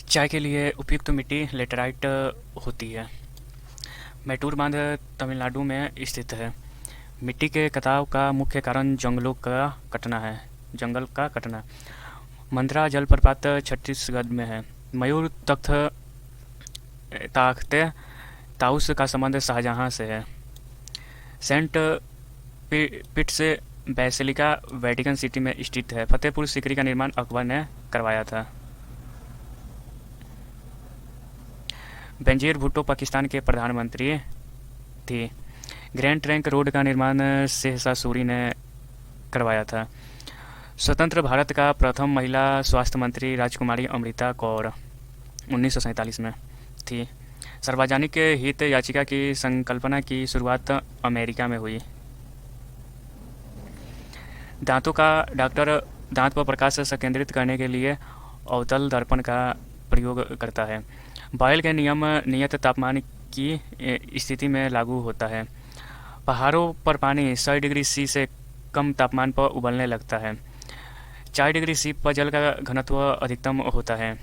चाय के लिए उपयुक्त मिट्टी लेटराइट होती है। मैटूर बांध तमिलनाडु में स्थित है। मिट्टी के कटाव का मुख्य कारण जंगल का कटना। मंद्रा जलप्रपात छत्तीसगढ़ में है। मयूर तख्त ताख्ते ताउस का संबंध शाहजहां से है। सेंट पिट्स बेसिलिका वेटिकन सिटी में स्थित है। फतेहपुर सीकरी का निर्माण अकबर ने करवाया था। बेनजीर भुट्टो पाकिस्तान के प्रधानमंत्री थी। ग्रैंड ट्रंक रोड का निर्माण शेरशाह सूरी ने करवाया था। स्वतंत्र भारत का प्रथम महिला स्वास्थ्य मंत्री राजकुमारी अमृता कौर 1947 में थी। सार्वजनिक हित याचिका की संकल्पना की शुरुआत अमेरिका में हुई। दांतों का डॉक्टर दांत पर प्रकाश संकेंद्रित करने के लिए अवतल दर्पण का प्रयोग करता है। बॉयल के नियम नियत तापमान की स्थिति में लागू होता है। पहाड़ों पर पानी 100 डिग्री सी से कम तापमान पर उबलने लगता है। 4 डिग्री सी पर जल का घनत्व अधिकतम होता है।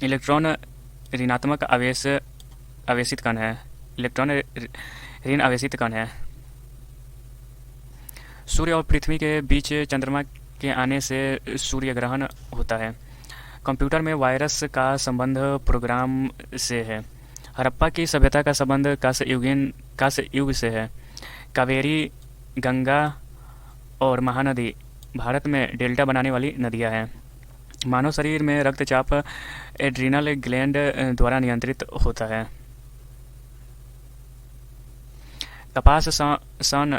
इलेक्ट्रॉन ऋणात्मक आवेशित कण है। इलेक्ट्रॉन ऋण आवेशित कण है। सूर्य और पृथ्वी के बीच चंद्रमा के आने से सूर्य ग्रहण होता है। कंप्यूटर में वायरस का संबंध प्रोग्राम से है। हड़प्पा की सभ्यता का संबंध कांस्य युग से है। कावेरी, गंगा और महानदी भारत में डेल्टा बनाने वाली नदियां हैं। मानव शरीर में रक्तचाप एड्रिनल ग्लैंड द्वारा नियंत्रित होता है। कपास, सन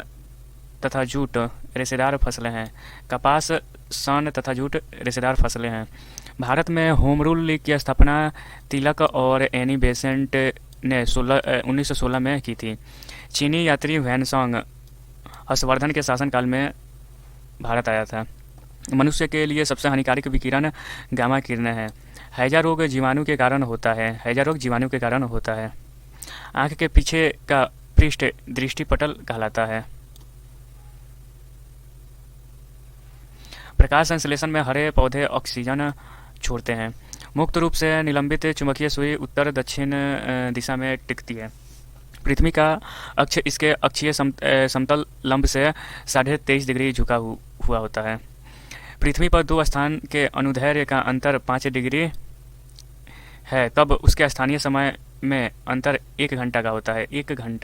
तथा जूट रेशेदार फसलें हैं। कपास, सन तथा जूट रेशेदार फसलें हैं। भारत में होम रूल की स्थापना तिलक और एनी बेसेंट ने 1916 में की थी। चीनी यात्री वैनसोंग हर्षवर्धन के शासनकाल में भारत आया था। मनुष्य के लिए सबसे हानिकारक विकिरण गामा किरणें हैं। हैजा रोग जीवाणु के कारण होता है। आंख के पीछे का पृष्ठ दृष्टिपटल कहलाता है। प्रकाश संश्लेषण में हरे पौधे ऑक्सीजन छोड़ते हैं। मुक्त रूप से निलंबित चुंबकीय सुई उत्तर दक्षिण दिशा में टिकती है। पृथ्वी का अक्ष इसके अक्षीय समतल लंब से 23.5 डिग्री झुका हुआ होता है। पृथ्वी पर दो स्थान के अनुदैर्ध्य का अंतर 5 डिग्री है, तब उसके स्थानीय समय में अंतर 1 घंटा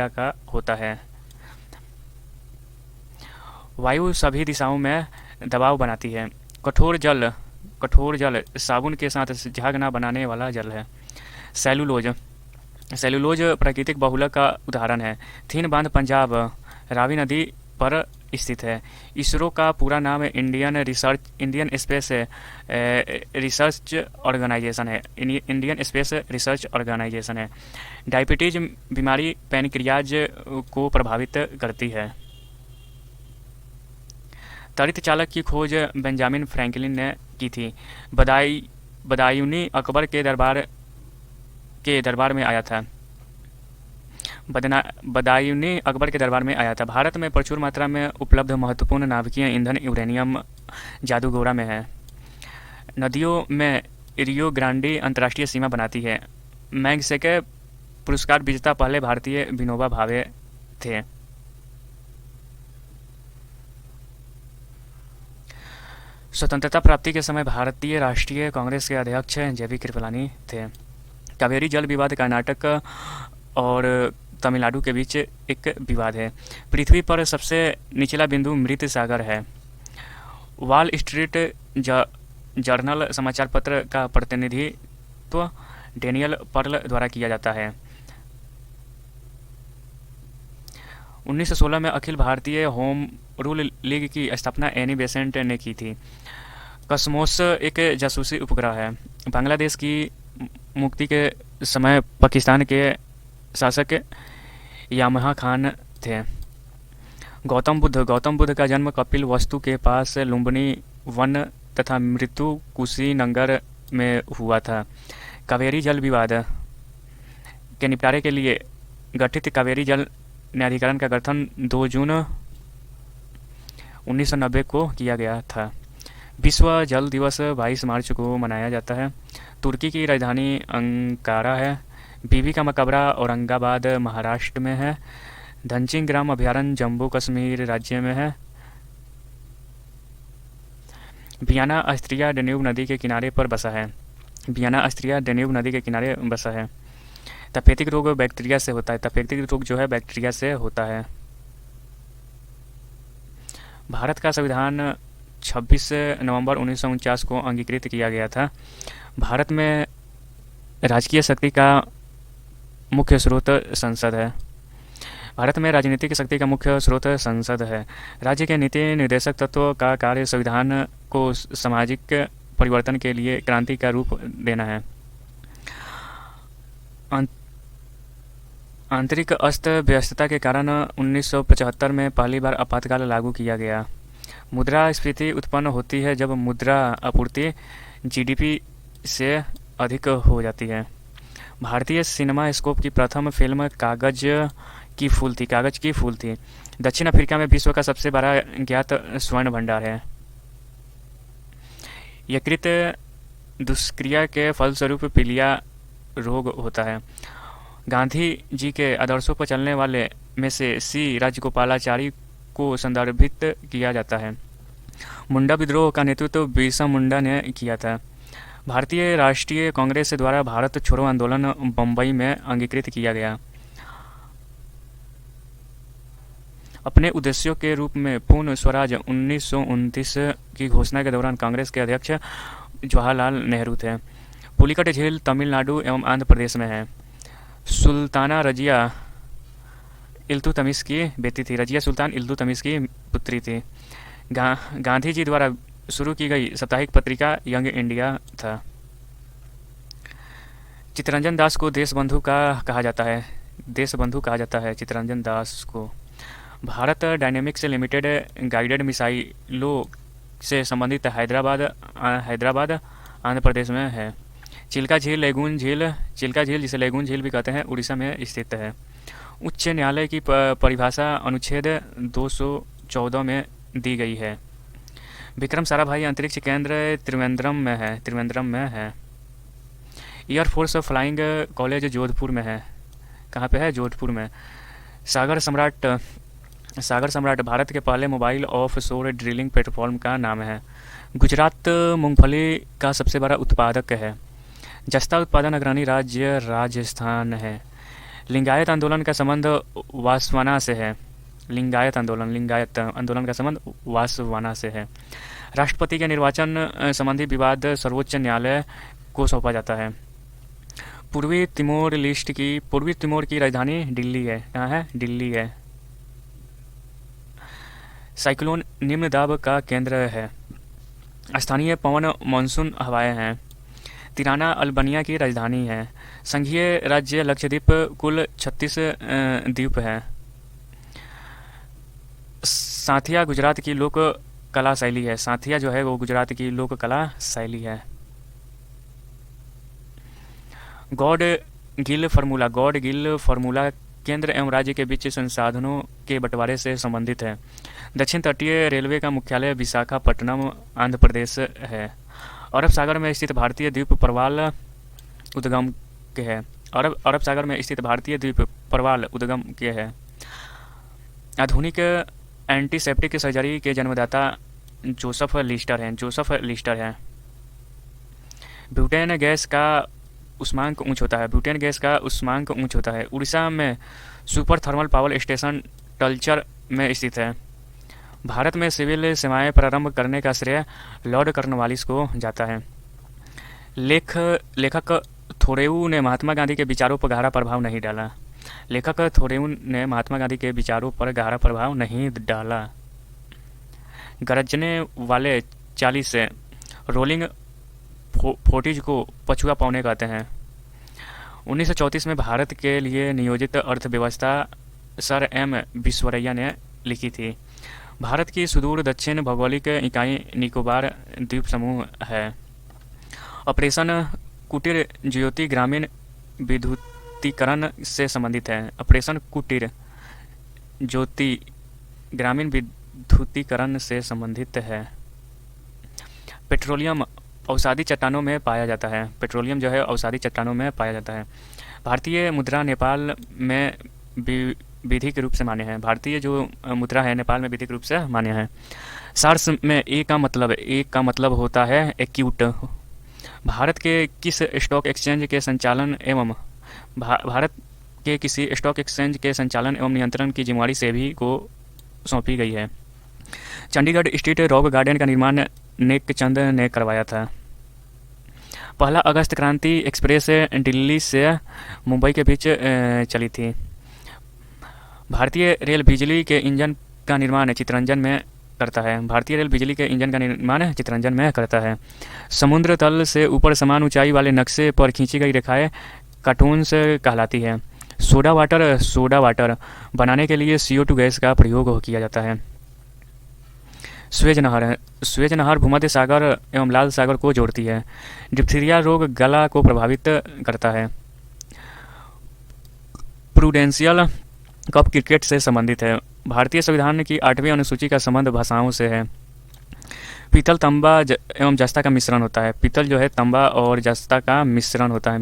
का होता है। वायु सभी दिशाओं में दबाव बनाती है। कठोर जल साबुन के साथ झाग न बनाने वाला जल है। सेलुलोज प्राकृतिक बहुलक का उदाहरण है। थीन बांध पंजाब रावी नदी पर स्थित है। इसरो का पूरा नाम इंडियन स्पेस रिसर्च ऑर्गेनाइजेशन है। डायबिटीज बीमारी पैनक्रियाज को प्रभावित करती है। त्वरित चालक की खोज बेंजामिन फ्रैंकलिन ने की थी। बदायूनी अकबर के दरबार में आया था। भारत में प्रचुर मात्रा में उपलब्ध महत्वपूर्ण नाभिकीय ईंधन यूरेनियम जादूगोरा में है। नदियों में रियो ग्रांडी अंतर्राष्ट्रीय सीमा बनाती है। मैग्सेसे पुरस्कार विजेता पहले भारतीय विनोबा भावे थे। स्वतंत्रता प्राप्ति के समय भारतीय राष्ट्रीय कांग्रेस के अध्यक्ष जेबी कृपलानी थे। कावेरी जल विवाद कर्नाटक और तमिलनाडु के बीच एक विवाद है। पृथ्वी पर सबसे निचला बिंदु मृत सागर है। वॉल स्ट्रीट जर्नल समाचार पत्र का प्रतिनिधित्व डेनियल पर्ल द्वारा किया जाता है। 1916 में Akhil Bharatiya home rule league की स्थापना एनी बेसेंट ने की थी। कस्मोस एक जासूसी उपग्रह है। बांग्लादेश की मुक्ति के समय पाकिस्तान के शासक यामहा खान थे। गौतम बुद्ध का जन्म कपिल वस्तु के पास लुम्बिनी वन तथा मृत्यु कुशीनगर में हुआ था। कावेरी जल विवाद के निपटारे के लिए गठित कावेरी जल न्यायाधिकरण का गठन 2 जून 1990 को किया गया था। विश्व जल दिवस 22 मार्च को मनाया जाता है। तुर्की की राजधानी अंकारा है। बीबी का मकबरा औरंगाबाद महाराष्ट्र में है। धनसिंह ग्राम अभयारण्य जम्मू कश्मीर राज्य में है। वियना ऑस्ट्रिया डेन्यूब नदी के किनारे पर बसा है। वियना ऑस्ट्रिया डेन्यूब नदी के किनारे बसा है। तपेदिक रोग बैक्टीरिया से होता है। तपेदिक रोग जो है बैक्टीरिया से होता है। भारत का संविधान 26 नवंबर 1949 को अंगीकृत किया गया था। भारत में राजकीय शक्ति का मुख्य स्रोत संसद है। भारत में राजनीतिक शक्ति का मुख्य स्रोत संसद है। राज्य के नीति निर्देशक तत्व का कार्य संविधान को सामाजिक परिवर्तन के लिए क्रांति का रूप देना है। आंतरिक अस्त व्यस्तता के कारण 1975 में पहली बार आपातकाल लागू किया गया। मुद्रास्फीति उत्पन्न होती है जब मुद्रा आपूर्ति जीडीपी से अधिक हो जाती है। भारतीय सिनेमा स्कोप की प्रथम फिल्म कागज की फूल थी। दक्षिण अफ्रीका में विश्व का सबसे बड़ा ज्ञात स्वर्ण भंडार है। यकृत दुष्क्रिया के फलस्वरूप पीलिया रोग होता है। गांधी जी के आदर्शों पर चलने वाले में से सी राजगोपालाचारी को संदर्भित किया जाता है। मुंडा विद्रोह का नेतृत्व बिरसा मुंडा ने किया था। भारतीय राष्ट्रीय कांग्रेस द्वारा भारत छोड़ो आंदोलन बम्बई में अंगीकृत किया गया। अपने उद्देश्यों के रूप में पूर्ण स्वराज 1929 की घोषणा के दौरान कांग्रेस के अध्यक्ष जवाहरलाल नेहरू थे। पुलिकट झील तमिलनाडु एवं आंध्र प्रदेश में है। सुल्ताना रजिया इल्तुतमिश की बेटी थी। रजिया सुल्तान इल्तुतमिश की पुत्री थी। गांधी जी द्वारा शुरू की गई साप्ताहिक पत्रिका यंग इंडिया था। चित्तरंजन दास को देशबंधु कहा जाता है चित्तरंजन दास को। भारत डायनेमिक्स लिमिटेड गाइडेड मिसाइलों से संबंधित हैदराबाद आंध्र प्रदेश में है। चिल्का झील जिसे लेगून झील भी कहते हैं, उड़ीसा में स्थित है। उच्च न्यायालय की परिभाषा अनुच्छेद 214 में दी गई है। विक्रम साराभाई अंतरिक्ष केंद्र त्रिवेंद्रम में है। एयरफोर्स फ्लाइंग कॉलेज जोधपुर में है। कहाँ पे है? जोधपुर में। सागर सम्राट भारत के पहले मोबाइल ऑफ शोर ड्रिलिंग प्लेटफॉर्म का नाम है। गुजरात मूंगफली का सबसे बड़ा उत्पादक है। जस्ता उत्पादन अग्रणी राज्य राजस्थान है। लिंगायत आंदोलन का संबंध वासवाना से है। लिंगायत आंदोलन का संबंध वासवाना से है। राष्ट्रपति के निर्वाचन संबंधी विवाद सर्वोच्च न्यायालय को सौंपा जाता है। पूर्वी तिमोर की राजधानी दिल्ली है। कहाँ है? दिल्ली है। साइक्लोन निम्न दाब का केंद्र है। स्थानीय पवन मानसून हवाएं हैं। तिराना अल्बानिया की राजधानी है। संघीय राज्य लक्षद्वीप कुल 36 द्वीप है। साथिया गुजरात की लोक कला शैली है। साथिया जो है वो गुजरात की लोक कला शैली है। गॉड गिल फार्मूला केंद्र एवं राज्य के बीच संसाधनों के बंटवारे से संबंधित है। दक्षिण तटीय रेलवे का मुख्यालय विशाखापट्टनम आंध्र प्रदेश है। अरब सागर में स्थित भारतीय द्वीप प्रवाल उद्गम के है। आधुनिक एंटीसेप्टिक सर्जरी के जन्मदाता जोसेफ लिस्टर हैं। ब्यूटेन गैस का उष्मांक ऊंच होता है। उड़ीसा में सुपर थर्मल पावर स्टेशन टल्चर में स्थित है। भारत में सिविल सेवाएं प्रारंभ करने का श्रेय लॉर्ड कॉर्नवालिस को जाता है। लेखक थोरेउ ने महात्मा गांधी के विचारों पर गहरा प्रभाव नहीं डाला। गरजने वाले 40 से रोलिंग फोर्टिज को पछुआ पौने कहते हैं। 1934 में भारत के लिए नियोजित अर्थव्यवस्था सर एम विश्वरैया ने लिखी थी। भारत की सुदूर दक्षिण भौगोलिक इकाई निकोबार द्वीप समूह है। ऑपरेशन कुटीर ज्योति ग्रामीण विद्युतीकरण से संबंधित है। ऑपरेशन कुटीर ज्योति ग्रामीण विद्युतीकरण से संबंधित है। पेट्रोलियम अवसादी चट्टानों में पाया जाता है। पेट्रोलियम जो है अवसादी चट्टानों में पाया जाता है। भारतीय मुद्रा नेपाल में विधिक रूप से मान्य है। भारतीय जो मुद्रा है नेपाल में विधिक रूप से मान्य है। सार्स में ए का मतलब होता है एक्यूट। भारत के किस स्टॉक एक्सचेंज के संचालन एवं भारत के किसी स्टॉक एक्सचेंज के संचालन एवं नियंत्रण की जिम्मेदारी सेबी को सौंपी गई है। चंडीगढ़ स्ट्रीट रॉक गार्डन का निर्माण नेकचंद ने करवाया था। पहला अगस्त क्रांति एक्सप्रेस दिल्ली से मुंबई के बीच चली थी। भारतीय रेल बिजली के इंजन का निर्माण चित्तरंजन में करता है। भारतीय रेल बिजली के इंजन का निर्माण चित्तरंजन में करता है। समुद्र तल से ऊपर समान ऊंचाई वाले नक्शे पर खींची गई रेखाएं कार्टून्स कहलाती है। सोडा वाटर बनाने के लिए CO2 गैस का प्रयोग किया जाता है। स्वेज नहर भूमध्य सागर एवं लाल सागर को जोड़ती है। डिप्थीरिया रोग गला को प्रभावित करता है। प्रूडेंशियल कप क्रिकेट से संबंधित है। भारतीय संविधान की 8वीं अनुसूची का संबंध भाषाओं से है। पीतल तांबा एवं जस्ता का मिश्रण होता है। पीतल जो है तांबा और जस्ता का मिश्रण होता है।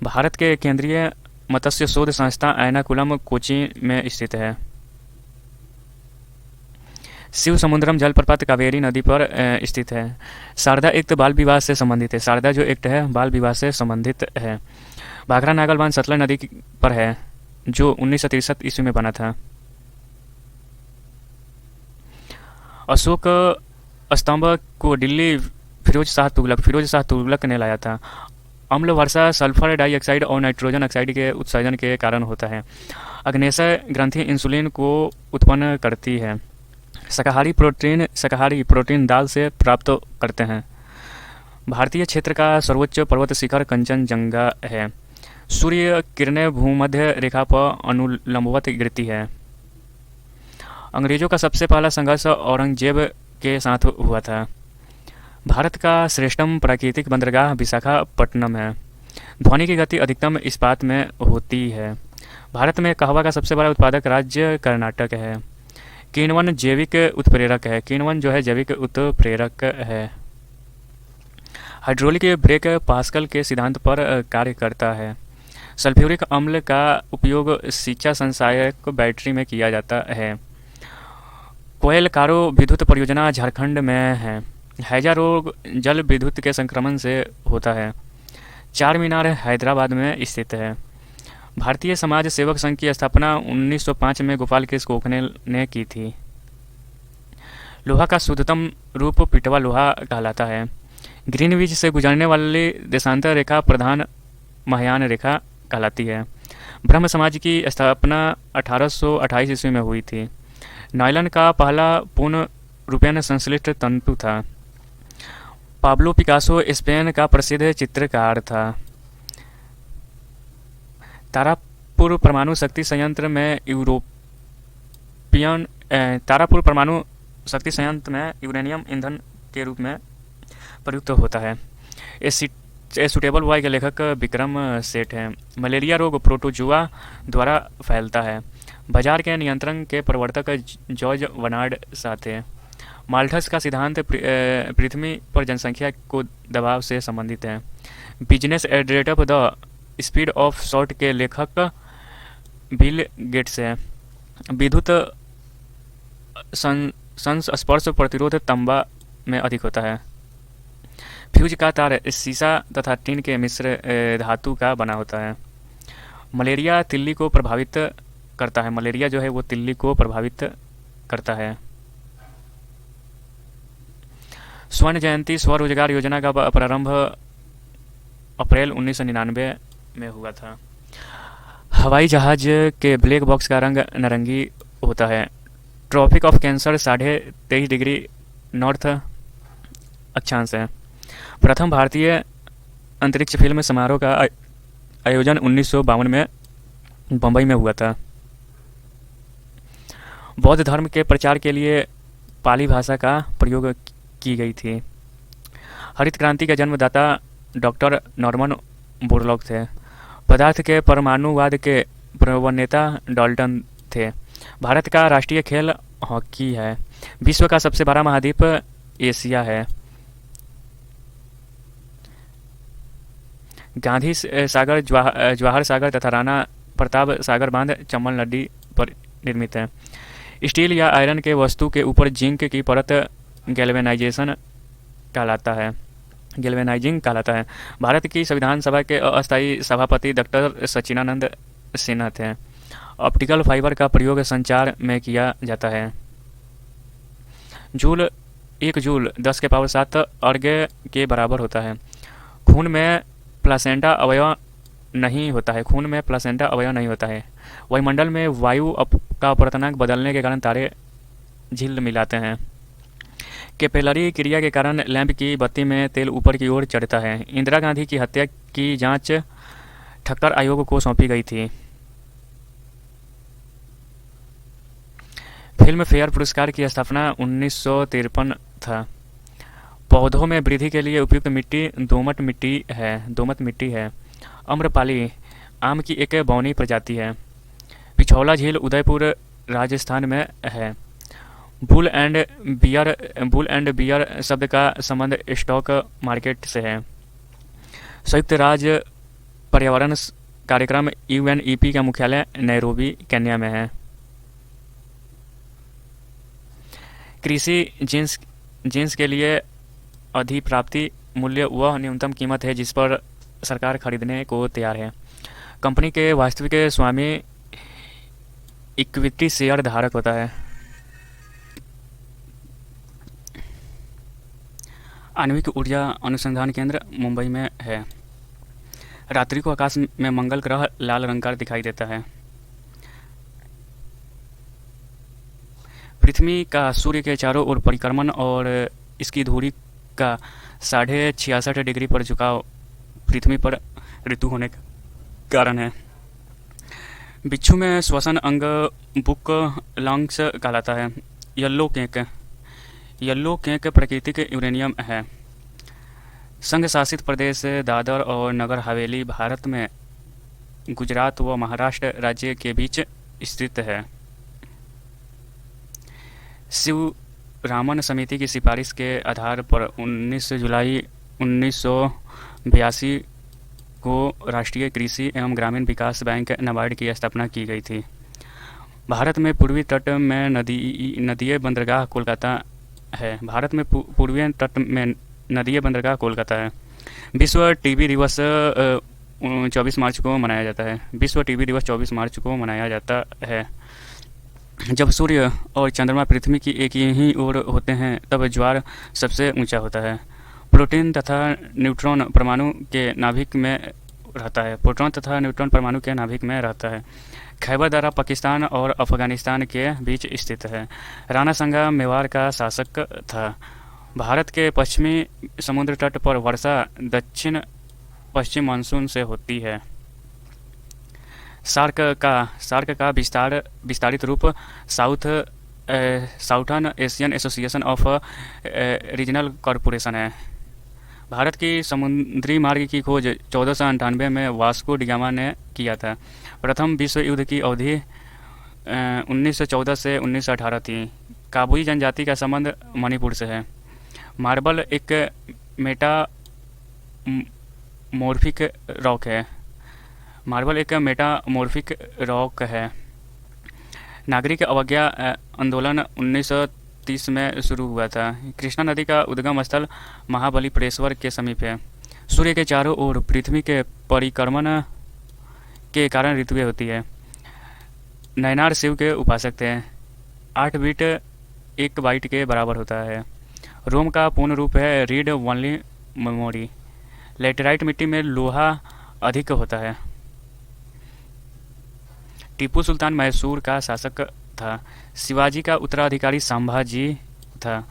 भारत के केंद्रीय मत्स्य शोध संस्था एर्नाकुलम कोची में स्थित है। शिव समुद्रम जलप्रपात कावेरी नदी पर स्थित है। शारदा एक्ट बाल विवाह से संबंधित है। शारदा जो एक्ट है बाल विवाह से संबंधित है। भाखड़ा नागल बांध सतलज नदी पर है जो 1963 ईस्वी में बना था। अशोक स्तंभ को दिल्ली फिरोज शाह तुगलक ने लाया था। अम्ल वर्षा सल्फर डाइऑक्साइड और नाइट्रोजन ऑक्साइड के उत्सर्जन के कारण होता है। अग्न्याशय ग्रंथि इंसुलिन को उत्पन्न करती है। शाकाहारी प्रोटीन दाल से प्राप्त करते हैं। भारतीय क्षेत्र का सर्वोच्च पर्वत शिखर कंचनजंगा है। सूर्य किरणें भूमध्य रेखा पर अनुलंबवत गिरती है। अंग्रेजों का सबसे पहला संघर्ष औरंगजेब के साथ हुआ था। भारत का श्रेष्ठतम प्राकृतिक बंदरगाह विशाखापट्टनम है। ध्वनि की गति अधिकतम इस्पात में होती है। भारत में कहवा का सबसे बड़ा उत्पादक राज्य कर्नाटक है। किण्वन जैविक उत्प्रेरक है। किण्वन जो है जैविक उत्प्रेरक है। हाइड्रोलिक ब्रेक पास्कल के सिद्धांत पर कार्य करता है। सल्फ्यूरिक अम्ल का उपयोग सिंचा संचायक बैटरी में किया जाता है। कोयलकारो विद्युत परियोजना झारखंड में है। हैजा रोग जल विद्युत के संक्रमण से होता है। चार मीनार हैदराबाद में स्थित है। भारतीय समाज सेवक संघ की स्थापना 1905 में गोपाल कृष्ण गोखले ने की थी। लोहा का शुद्धतम रूप पिटवा लोहा कहलाता है। ग्रीनविच से गुजरने वाली देशांतर रेखा प्रधान महायान रेखा कहलाती है। ब्रह्म समाज की स्थापना 1828 ईस्वी में हुई थी। नायलन का पहला पूर्ण रूपेण संश्लिष्ट तंतु था। पाब्लो पिकासो स्पेन का प्रसिद्ध चित्रकार था। तारापुर परमाणु शक्ति संयंत्र में यूरेनियम ईंधन के रूप में प्रयुक्त होता है। ए सुटेबल बॉय के लेखक विक्रम सेठ हैं। मलेरिया रोग प्रोटोजुआ द्वारा फैलता है। बाजार के नियंत्रण के प्रवर्तक जॉर्ज बर्नार्ड शॉ थे। माल्थस का सिद्धांत पृथ्वी पर जनसंख्या को दबाव से संबंधित है। Business at rate of the speed of shot के लेखक बिल गेट्स है। विद्युत संस्पर्श प्रतिरोध तांबा में अधिक होता है। फ्यूज का तार सीसा तथा टीन के मिश्र धातु का बना होता है। मलेरिया तिल्ली को प्रभावित करता है। मलेरिया जो है वो तिल्ली को प्रभावित करता है। स्वर्ण जयंती स्वरोजगार योजना का प्रारंभ अप्रैल 1999 में हुआ था। हवाई जहाज के ब्लैक बॉक्स का रंग नारंगी होता है। Tropic of cancer 23.5 degree north अक्षांश है। प्रथम भारतीय अंतरिक्ष फिल्म समारोह का आयोजन 1952 में बम्बई में हुआ था। बौद्ध धर्म के प्रचार के लिए पाली भाषा का प्रयोग की गई थी। हरित क्रांति के जन्मदाता डॉक्टर नॉर्मन बोरलॉग थे। पदार्थ के परमाणुवाद के प्रणेता डाल्टन थे। भारत का राष्ट्रीय खेल हॉकी है। विश्व का सबसे बड़ा महाद्वीप एशिया है। गांधी सागर, जवाहर सागर तथा राणा प्रताप सागर बांध चंबल नदी पर निर्मित है। स्टील या आयरन के वस्तु के ऊपर जिंक की परत गैल्वेनाइजिंग कहलाता है। भारत की संविधान सभा के अस्थायी सभापति डॉक्टर सच्चिदानंद सिन्हा थे। ऑप्टिकल फाइबर का प्रयोग संचार में किया जाता है। जूल, 1 जूल 10⁻7 अर्घ्य के बराबर होता है। खून में प्लासेंटा अवयव नहीं होता है। वायुमंडल में वायु का अपवर्तनांक बदलने के कारण तारे झिल मिलाते हैं। कैपिलरी क्रिया के कारण लैंप की बत्ती में तेल ऊपर की ओर चढ़ता है। इंदिरा गांधी की हत्या की जांच ठक्कर आयोग को सौंपी गई थी। फिल्म फेयर पुरस्कार की स्थापना 1953 था। पौधों में वृद्धि के लिए उपयुक्त मिट्टी दोमट मिट्टी है। अम्रपाली आम की एक बौनी प्रजाति है। पिछौला झील उदयपुर राजस्थान में है। बुल एंड बियर शब्द का संबंध स्टॉक मार्केट से है। संयुक्त राज्य पर्यावरण कार्यक्रम UNEP का मुख्यालय नैरोबी, केन्या में है। कृषि जिन्स के लिए अधिप्राप्ति मूल्य वह न्यूनतम कीमत है जिस पर सरकार खरीदने को तैयार है। कंपनी के वास्तविक स्वामी इक्विटी शेयर धारक होता है। आणविक ऊर्जा अनुसंधान केंद्र मुंबई में है। रात्रि को आकाश में मंगल ग्रह लाल रंग का दिखाई देता है। पृथ्वी का सूर्य के चारों ओर परिक्रमण और इसकी धुरी का 66.5 डिग्री पर झुकाव पृथ्वी पर ऋतु होने का कारण है। बिच्छू में श्वसन अंग बुक लंग्स कहलाता है। येलो केक प्राकृतिक यूरेनियम है। संघ शासित प्रदेश दादर और नगर हवेली भारत में गुजरात व महाराष्ट्र राज्य के बीच स्थित है। शिवरामन समिति की सिफारिश के आधार पर 19 जुलाई 1982 को राष्ट्रीय कृषि एवं ग्रामीण विकास बैंक नाबार्ड की स्थापना की गई थी। भारत में पूर्वी तट में नदीय बंदरगाह कोलकाता है। विश्व टीबी दिवस 24 मार्च को मनाया जाता है। जब सूर्य और चंद्रमा पृथ्वी की एक ही ओर होते हैं तब ज्वार सबसे ऊंचा होता है। प्रोटॉन तथा न्यूट्रॉन परमाणु के नाभिक में रहता है। खैबर दर्रा पाकिस्तान और अफगानिस्तान के बीच स्थित है। राणा संगा मेवाड़ का शासक था। भारत के पश्चिमी समुद्र तट पर वर्षा दक्षिण पश्चिम मानसून से होती है। सार्क का विस्तारित रूप southern Asian association of regional corporation है। भारत की समुद्री मार्ग की खोज 1498 में वास्को डिगामा ने किया था। प्रथम विश्व युद्ध की अवधि 1914 से 1918 थी। काबुई जनजाति का संबंध मणिपुर से है। मार्बल एक मेटामॉर्फिक रॉक है। नागरिक अवज्ञा आंदोलन 1930 में शुरू हुआ था। कृष्णा नदी का उद्गम स्थल महाबलीपुरेश्वर के समीप है। सूर्य के चारों ओर पृथ्वी के परिक्रमण के कारण ऋतुएं होती है। नयनार शिव के उपासक थे। 8 बिट 1 बाइट के बराबर होता है। रोम का पूर्ण रूप है रीड ओनली मेमोरी। लेटेराइट मिट्टी में लोहा अधिक होता है। टीपू सुल्तान मैसूर का शासक था। शिवाजी का उत्तराधिकारी संभाजी था।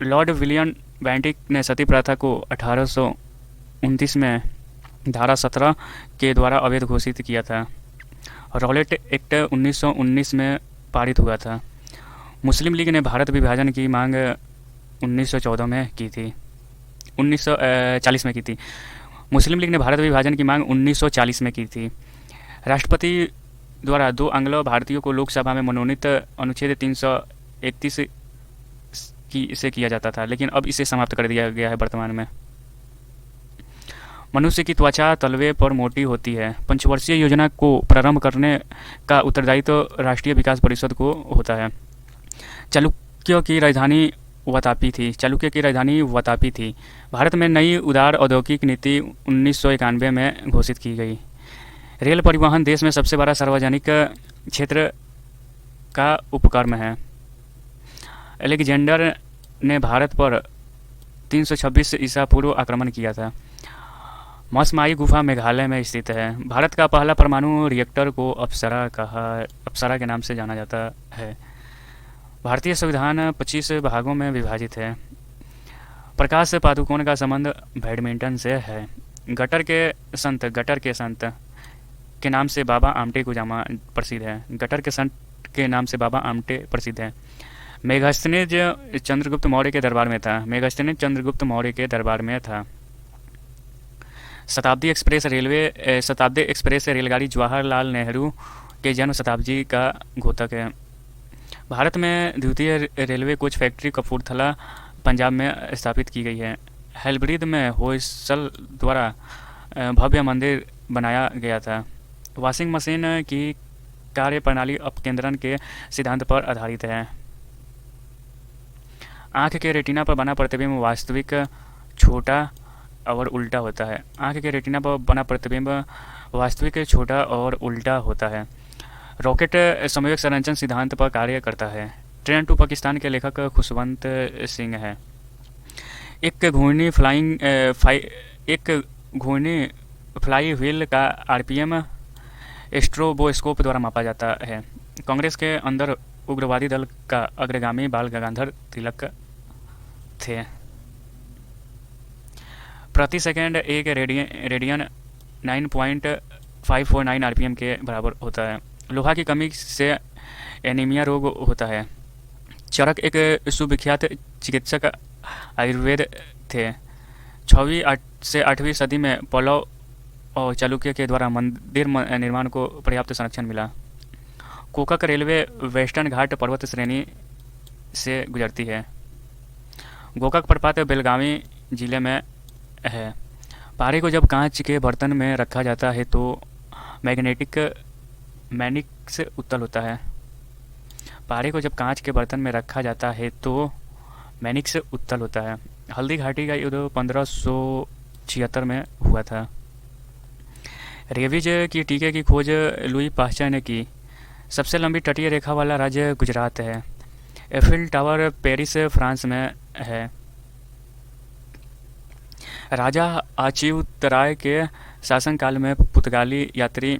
लॉर्ड विलियम बेंटिक ने सती प्रथा को 1829 में धारा 17 के द्वारा अवैध घोषित किया था। रॉलेट एक्ट 1919 में पारित हुआ था। मुस्लिम लीग ने भारत विभाजन की मांग 1940 में की थी। 1940 में की थी। मुस्लिम लीग ने भारत विभाजन की मांग 1940 में की थी। राष्ट्रपति द्वारा 2 एंग्लो भारतीयों को लोकसभा में मनोनीत अनुच्छेद 331 से किया जाता था, लेकिन अब इसे समाप्त कर दिया गया है वर्तमान में। मनुष्य की त्वचा तलवे पर मोटी होती है। पंचवर्षीय योजना को प्रारंभ करने का उत्तरदायित्व राष्ट्रीय विकास परिषद को होता है। चालुक्य की राजधानी वतापी थी। भारत में नई उदार औद्योगिक नीति 1991 में घोषित की गई। रेल परिवहन देश में सबसे बड़ा सार्वजनिक क्षेत्र का उपक्रम है। अलेक्जेंडर ने भारत पर 326 ईसा पूर्व आक्रमण किया था। मसमाई गुफा मेघालय में स्थित है। भारत का पहला परमाणु रिएक्टर को अप्सरा के नाम से जाना जाता है। भारतीय संविधान 25 भागों में विभाजित है। प्रकाश पादुकोण का संबंध बैडमिंटन से है। गटर के संत के नाम से बाबा आमटे कुजामा प्रसिद्ध है। गटर के संत के नाम से बाबा आमटे प्रसिद्ध है। मेगास्थनीज चंद्रगुप्त मौर्य के दरबार में था। शताब्दी एक्सप्रेस रेलगाड़ी जवाहरलाल नेहरू के जन्म शताब्दी का घोतक है। भारत में द्वितीय railway coach factory Kapurthala Punjab में स्थापित की गई है। हेल्ब्रिड में होयसल द्वारा भव्य मंदिर बनाया गया था। वॉशिंग मशीन की कार्यप्रणाली अपकेंद्रण के सिद्धांत पर आधारित है। आँख के रेटिना पर बना प्रतिबिंब वास्तविक छोटा और उल्टा होता है। आँख के रेटिना पर बना प्रतिबिंब वास्तविक छोटा और उल्टा होता है। रॉकेट संवेग संरचना सिद्धांत पर कार्य करता है। ट्रेन टू पाकिस्तान के लेखक खुशवंत सिंह है। एक घूर्णी फ्लाई व्हील का आरपीएम स्ट्रोबोस्कोप द्वारा मापा जाता है। कांग्रेस के अंदर उग्रवादी दल का अग्रगामी बाल गंगाधर तिलक थे। प्रति सेकंड एक रेडियन 9.549 आरपीएम के बराबर होता है। लोहा की कमी से एनीमिया रोग होता है। चरक एक सुविख्यात चिकित्सक आयुर्वेद थे। 6वीं से 8वीं सदी में पल्लव और चालुक्य के द्वारा मंदिर निर्माण को पर्याप्त संरक्षण मिला। कोकक रेलवे वेस्टर्न घाट पर्वत श्रेणी से गुजरती है। गोकक प्रपात बेलगावी जिले में है। पारे को जब कांच के बर्तन में रखा जाता है तो मैनिक्स उत्तल होता है। पारे को जब कांच के बर्तन में रखा जाता है तो मैनिक्स उत्तल होता है। हल्दी घाटी का युद्ध 1576 में हुआ था। रेबीज की टीके की खोज लुई पास्चर ने की। सबसे लंबी तटीय रेखा वाला राज्य गुजरात है। एफिल टावर पेरिस फ्रांस में है। राजा अच्युतराय के शासनकाल में पुर्तगाली यात्री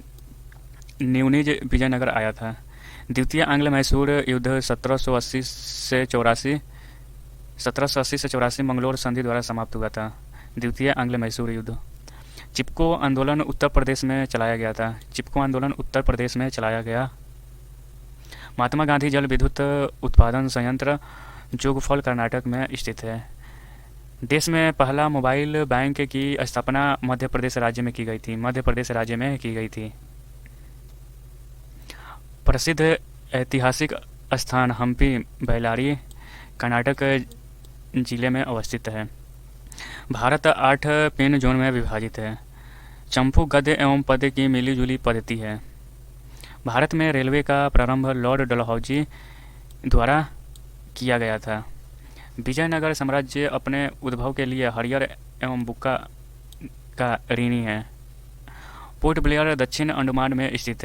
न्यूनीज विजयनगर आया था। द्वितीय आंग्ल मैसूर युद्ध 1780 से 84 मंगलोर संधि द्वारा समाप्त हुआ था। द्वितीय आंग्ल मैसूर युद्ध। चिपको आंदोलन उत्तर प्रदेश में चलाया गया। महात्मा गांधी जल विद्युत उत्पादन संयंत्र जोगफल कर्नाटक में स्थित है। देश में पहला मोबाइल बैंक की स्थापना मध्य प्रदेश राज्य में की गई थी। प्रसिद्ध ऐतिहासिक स्थान हम्पी बेल्लारी कर्नाटक जिले में अवस्थित है। भारत 8 पेन जोन में विभाजित है। चंपू गद्य एवं पद्य की मिलीजुली पद्धति है। भारत में रेलवे का प्रारंभ लॉर्ड डलहौजी द्वारा किया गया था। विजयनगर साम्राज्य अपने उद्भव के लिए हरियर एवं बुक्का का ऋणी है। पोर्ट ब्लेयर दक्षिण अंडमान में स्थित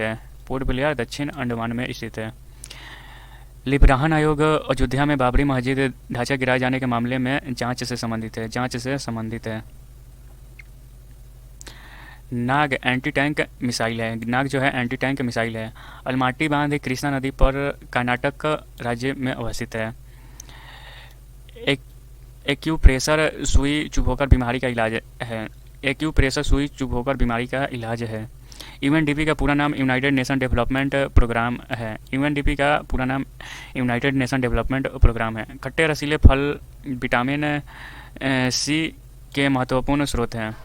है। लिब्राहन आयोग अयोध्या में बाबरी मस्जिद ढांचा गिराए जाने के मामले में जांच से संबंधित है। नाग एंटी टैंक मिसाइल है। अलमाटी बांध कृष्णा नदी पर कर्नाटक राज्य में अवस्थित है। एक्यूप्रेशर सुई चुभोकर बीमारी का इलाज है। यूएनडीपी का पूरा नाम यूनाइटेड नेशन डेवलपमेंट प्रोग्राम है। खट्टे रसीले फल विटामिन सी के महत्वपूर्ण स्रोत हैं।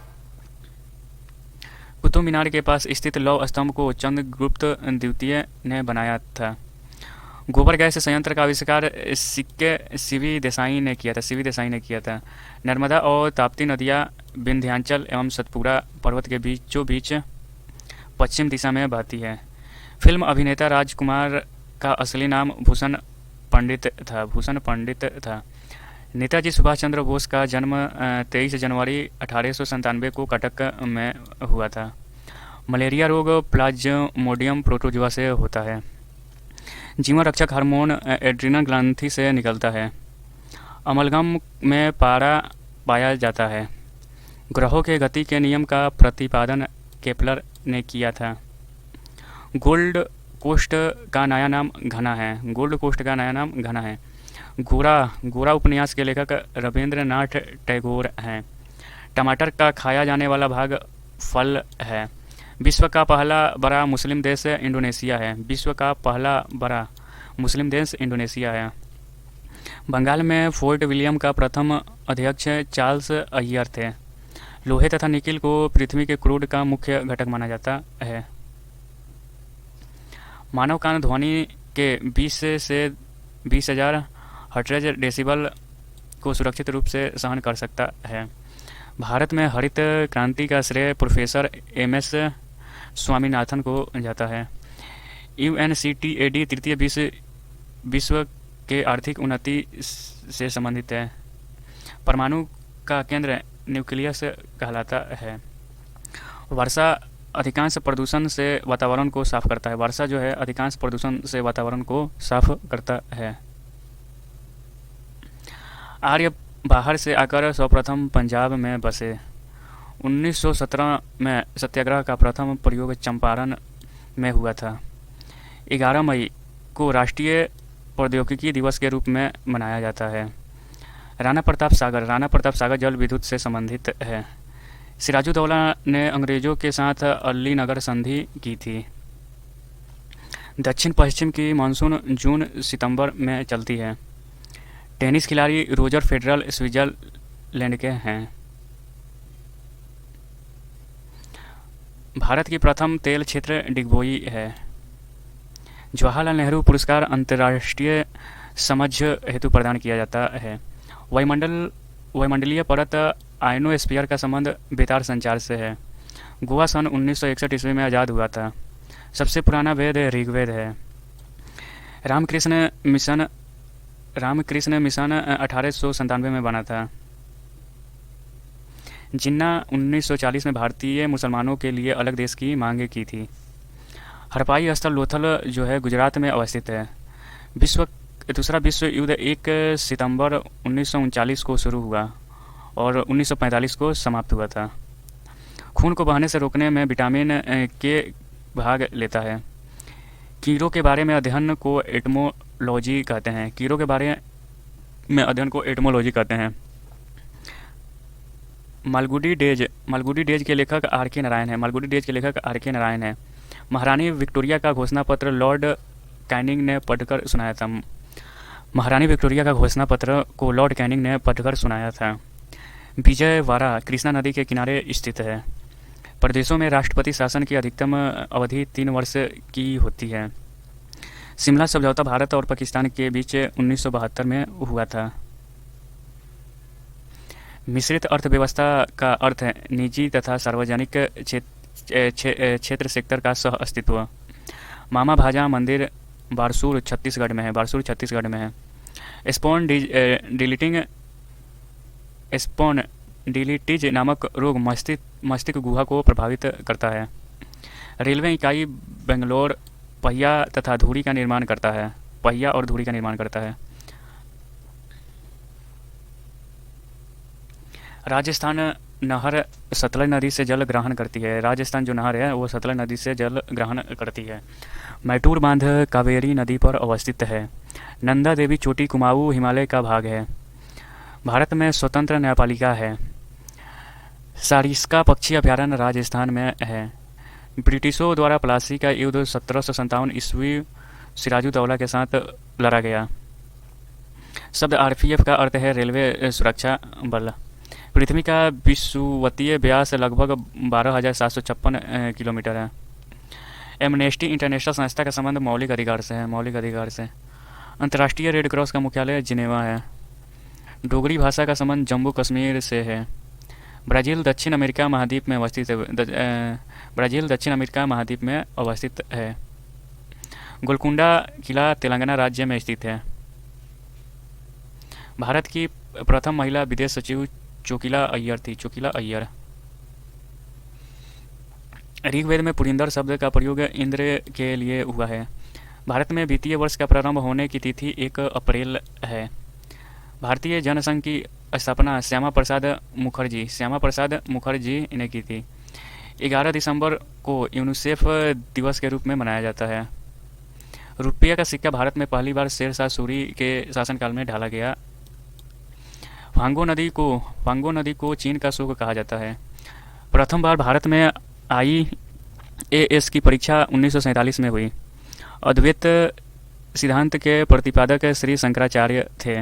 कुतुब मीनार के पास स्थित लौह स्तंभ को चंद्रगुप्त द्वितीय ने बनाया था। गोबर गैस संयंत्र का आविष्कार सिक्के सीवी देसाई ने किया था। नर्मदा और ताप्ती नदियाँ विंध्याचल एवं सतपुड़ा पर्वत के बीचों बीच पश्चिम दिशा में बहती है। फिल्म अभिनेता राजकुमार का असली नाम भूषण पंडित था। नेताजी सुभाष चंद्र बोस का जन्म 23 जनवरी 1897 को कटक में हुआ था। मलेरिया रोग प्लाज्मोडियम प्रोटोजुआ से होता है। जीवन रक्षक हार्मोन एड्रिनल ग्रंथि से निकलता है। अमलगम में पारा पाया जाता है। ग्रहों के गति के नियम का प्रतिपादन केपलर ने किया था। गोल्ड कोस्ट का नया नाम घना है। गोरा उपन्यास के लेखक रविंद्रनाथ टैगोर हैं। टमाटर का खाया जाने वाला भाग फल है। विश्व का पहला बड़ा मुस्लिम देश इंडोनेशिया है। बंगाल में फोर्ट विलियम का प्रथम अध्यक्ष चार्ल्स अय्यर थे। लोहे तथा निकिल को पृथ्वी के क्रूड का मुख्य घटक माना जाता है। मानव कान ध्वनि के 20 से 20,000 हर्ट्ज डेसिबल को सुरक्षित रूप से सहन कर सकता है। भारत में हरित क्रांति का श्रेय प्रोफेसर MS स्वामीनाथन को जाता है। UNCTAD तृतीय विश्व के आर्थिक उन्नति से संबंधित है। परमाणु का केंद्र न्यूक्लियस कहलाता है। वर्षा अधिकांश प्रदूषण से वातावरण को साफ करता है। वर्षा जो है अधिकांश प्रदूषण से वातावरण को साफ करता है। आर्य बाहर से आकर सर्वप्रथम पंजाब में बसे। 1917 में सत्याग्रह का प्रथम प्रयोग चंपारण में हुआ था। 11 मई को राष्ट्रीय प्रौद्योगिकी दिवस के रूप में मनाया जाता है। राणा प्रताप सागर जल विद्युत से संबंधित है। सिराजुद्दौला ने अंग्रेजों के साथ अलीनगर संधि की थी। दक्षिण पश्चिम की मानसून जून सितंबर में चलती है। टेनिस खिलाड़ी रोजर फेडरर स्विट्जरलैंड के हैं। भारत की प्रथम तेल क्षेत्र डिगबोई है। जवाहरलाल नेहरू पुरस्कार अंतर्राष्ट्रीय समझ हेतु प्रदान किया जाता है। वायुमंडलीय परत आयनोस्फीयर का संबंध बेतार संचार से है। गोवा सन 1961 ईस्वी में आज़ाद हुआ था। सबसे पुराना वेद ऋग्वेद है। रामकृष्ण मिशन 1897 में बना था। जिन्ना 1940 में भारतीय मुसलमानों के लिए अलग देश की मांग की थी। हड़प्पाई स्थल लोथल जो है गुजरात में अवस्थित है। दूसरा विश्व युद्ध 1 सितंबर 1939 को शुरू हुआ और 1945 को समाप्त हुआ था। खून को बहने से रोकने में विटामिन के भाग लेता है। कीड़ों के बारे में अध्ययन को एटमोलॉजी कहते हैं। मालगुडी डेज के लेखक आर के नारायण हैं। महारानी विक्टोरिया का घोषणा पत्र लॉर्ड कैनिंग ने पढ़कर सुनाया था। विजयवाड़ा कृष्णा नदी के किनारे स्थित है। प्रदेशों में राष्ट्रपति शासन की अधिकतम अवधि 3 वर्ष की होती है। शिमला समझौता भारत और पाकिस्तान के बीच 1972 में हुआ था। मिश्रित अर्थव्यवस्था का अर्थ है निजी तथा सार्वजनिक क्षेत्र सेक्टर का सह अस्तित्व। मामा भाजा मंदिर बारसूर छत्तीसगढ़ में है। स्पॉन्डिलिटिज नामक रोग मस्तिष्क गुहा को प्रभावित करता है। रेलवे इकाई बेंगलोर पहिया और धुरी का निर्माण करता है। राजस्थान नहर सतलज नदी से जल ग्रहण करती है। राजस्थान जो नहर है वो सतलज नदी से जल ग्रहण करती है। मैटूर बांध कावेरी नदी पर अवस्थित है। नंदा देवी चोटी कुमाऊं हिमालय का भाग है। भारत में स्वतंत्र न्यायपालिका है। सारिस्का पक्षी अभयारण्य राजस्थान में है। ब्रिटिशों द्वारा प्लासी का युद्ध 1757 ईस्वी सिराजुद्दौला के साथ लड़ा गया। शब्द RPF का अर्थ है रेलवे सुरक्षा बल। पृथ्वी का विषुवतीय व्यास लगभग 12,756 किलोमीटर है। एमनेस्टी इंटरनेशनल संस्था का संबंध मौलिक अधिकार से। अंतर्राष्ट्रीय रेड क्रॉस का मुख्यालय जिनेवा है। डोगरी भाषा का संबंध जम्मू कश्मीर से है। ब्राज़ील दक्षिण अमेरिका महाद्वीप में अवस्थित है। ब्राज़ील दक्षिण अमेरिका महाद्वीप में अवस्थित है। गोलकुंडा किला तेलंगाना राज्य में स्थित है। भारत की प्रथम महिला विदेश सचिव चोकिला अय्यर थी। चोकिला अय्यर। ऋग्वेद में पुरिंदर शब्द का प्रयोग इंद्र के लिए हुआ है। भारत में वित्तीय वर्ष का प्रारंभ होने की तिथि 1 अप्रैल है। भारतीय जनसंघ की स्थापना श्यामा प्रसाद मुखर्जी ने की थी। 11 दिसंबर को यूनिसेफ दिवस के रूप में मनाया जाता है। रुपये का सिक्का भारत में पहली बार शेरशाह सूरी के शासनकाल में ढाला गया। फांगो नदी को चीन का शोक कहा जाता है। प्रथम बार भारत में IAS की परीक्षा 1947 में हुई। अद्वैत सिद्धांत के प्रतिपादक श्री शंकराचार्य थे।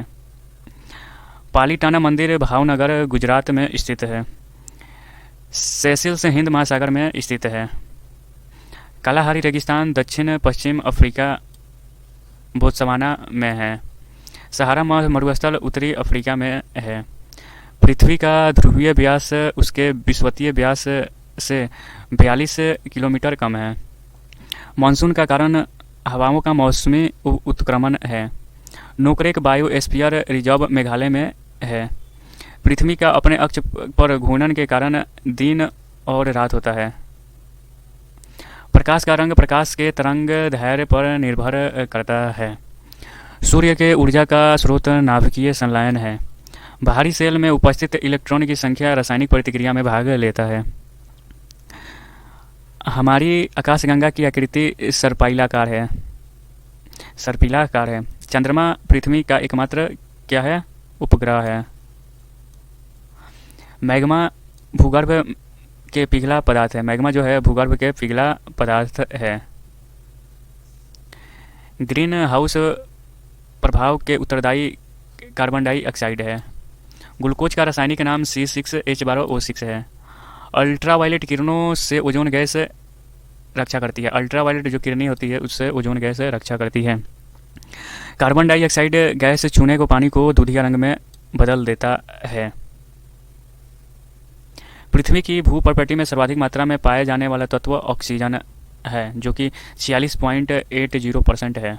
पालीटाना मंदिर भावनगर गुजरात में स्थित है। सेशेल्स हिंद महासागर में स्थित है। कालाहारी रेगिस्तान दक्षिण पश्चिम अफ्रीका बोत्सवाना में है। सहारा मरुस्थल उत्तरी अफ्रीका में है। पृथ्वी का ध्रुवीय व्यास उसके विषुवतीय व्यास से 42 किलोमीटर कम है। मानसून का कारण हवाओं का मौसमी उत्क्रमण है। नोकरेक बायोस्फीयर रिजर्व मेघालय में है। पृथ्वी का अपने अक्ष पर घूर्णन के कारण दिन और रात होता है। प्रकाश का रंग प्रकाश के तरंग दैर्घ्य पर निर्भर करता है। सूर्य के ऊर्जा का स्रोत नाभिकीय संलयन है। बाहरी सेल में उपस्थित इलेक्ट्रॉन की संख्या रासायनिक प्रतिक्रिया में भाग लेता है। हमारी आकाशगंगा की आकृति सर्पिलाकार है। चंद्रमा पृथ्वी का एकमात्र क्या है? उपग्रह है। मैग्मा भूगर्भ के पिघला पदार्थ है। मैग्मा जो है भूगर्भ के पिघला पदार्थ है। ग्रीन हाउस प्रभाव के उत्तरदायी कार्बन डाइऑक्साइड है। ग्लूकोज का रासायनिक नाम C6H12O6 है। अल्ट्रावायलेट किरणों से ओजोन गैस रक्षा करती है। अल्ट्रावायलेट जो किरणें होती है उससे ओजोन गैस रक्षा करती है। कार्बन डाइऑक्साइड गैस छूने को पानी को दूधिया रंग में बदल देता है। पृथ्वी की भूप्रकृति में सर्वाधिक मात्रा में पाए जाने वाला तत्व ऑक्सीजन है, जो कि 46.80% है।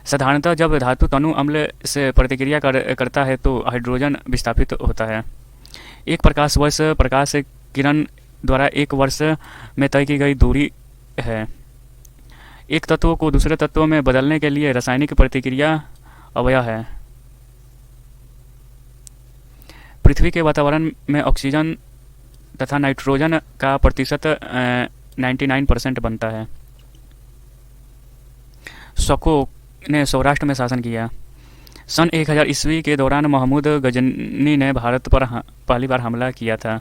साधारणतः जब धातु तनु अम्ल से प्रतिक्रिया करता है तो हाइड्रोजन विस्थापित होता है। एक प्रकाश वर्ष प्रकाश किरण द्वारा एक वर्ष में तय की गई दूरी है। एक तत्व को दूसरे तत्व में बदलने के लिए रासायनिक प्रतिक्रिया अवयव है। पृथ्वी के वातावरण में ऑक्सीजन तथा नाइट्रोजन का प्रतिशत 99% बनता है। शकों ने सौराष्ट्र में शासन किया। सन 1000 ईस्वी के दौरान महमूद गजनी ने भारत पर पहली बार हमला किया था।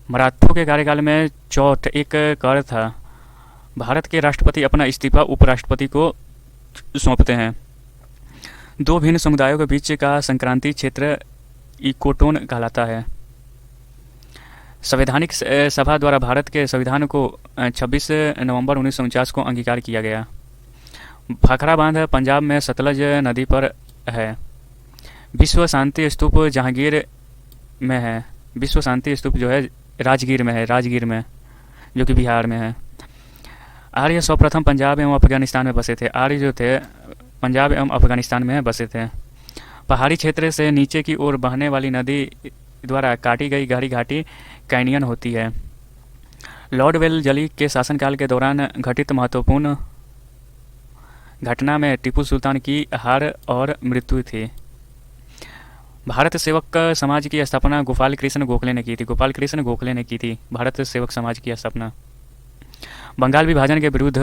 मराठों के कार्यकाल में चौथ एक कर था। भारत के राष्ट्रपति अपना इस्तीफा उपराष्ट्रपति को सौंपते हैं। दो भिन्न समुदायों के बीच का संक्रांति क्षेत्र इकोटोन कहलाता है। संवैधानिक सभा द्वारा भारत के संविधान को 26 नवंबर 1949 को अंगीकार किया गया। भाखड़ा बांध पंजाब में सतलज नदी पर है। विश्व शांति स्तूप जहांगीर में है। विश्व शांति स्तूप जो है राजगीर में जो कि बिहार में है। आर्य सर्वप्रथम पंजाब एवं अफगानिस्तान में बसे थे। आर्य जो थे पंजाब एवं अफगानिस्तान में बसे थे। पहाड़ी क्षेत्र से नीचे की ओर बहने वाली नदी द्वारा काटी गई गहरी घाटी कैनियन होती है। लॉर्ड वेलजली के शासनकाल के दौरान घटित महत्वपूर्ण घटना में टीपू सुल्तान की हार और मृत्यु थी। भारत सेवक समाज की स्थापना गोपाल कृष्ण गोखले ने की थी। भारत सेवक समाज की स्थापना बंगाल विभाजन के विरुद्ध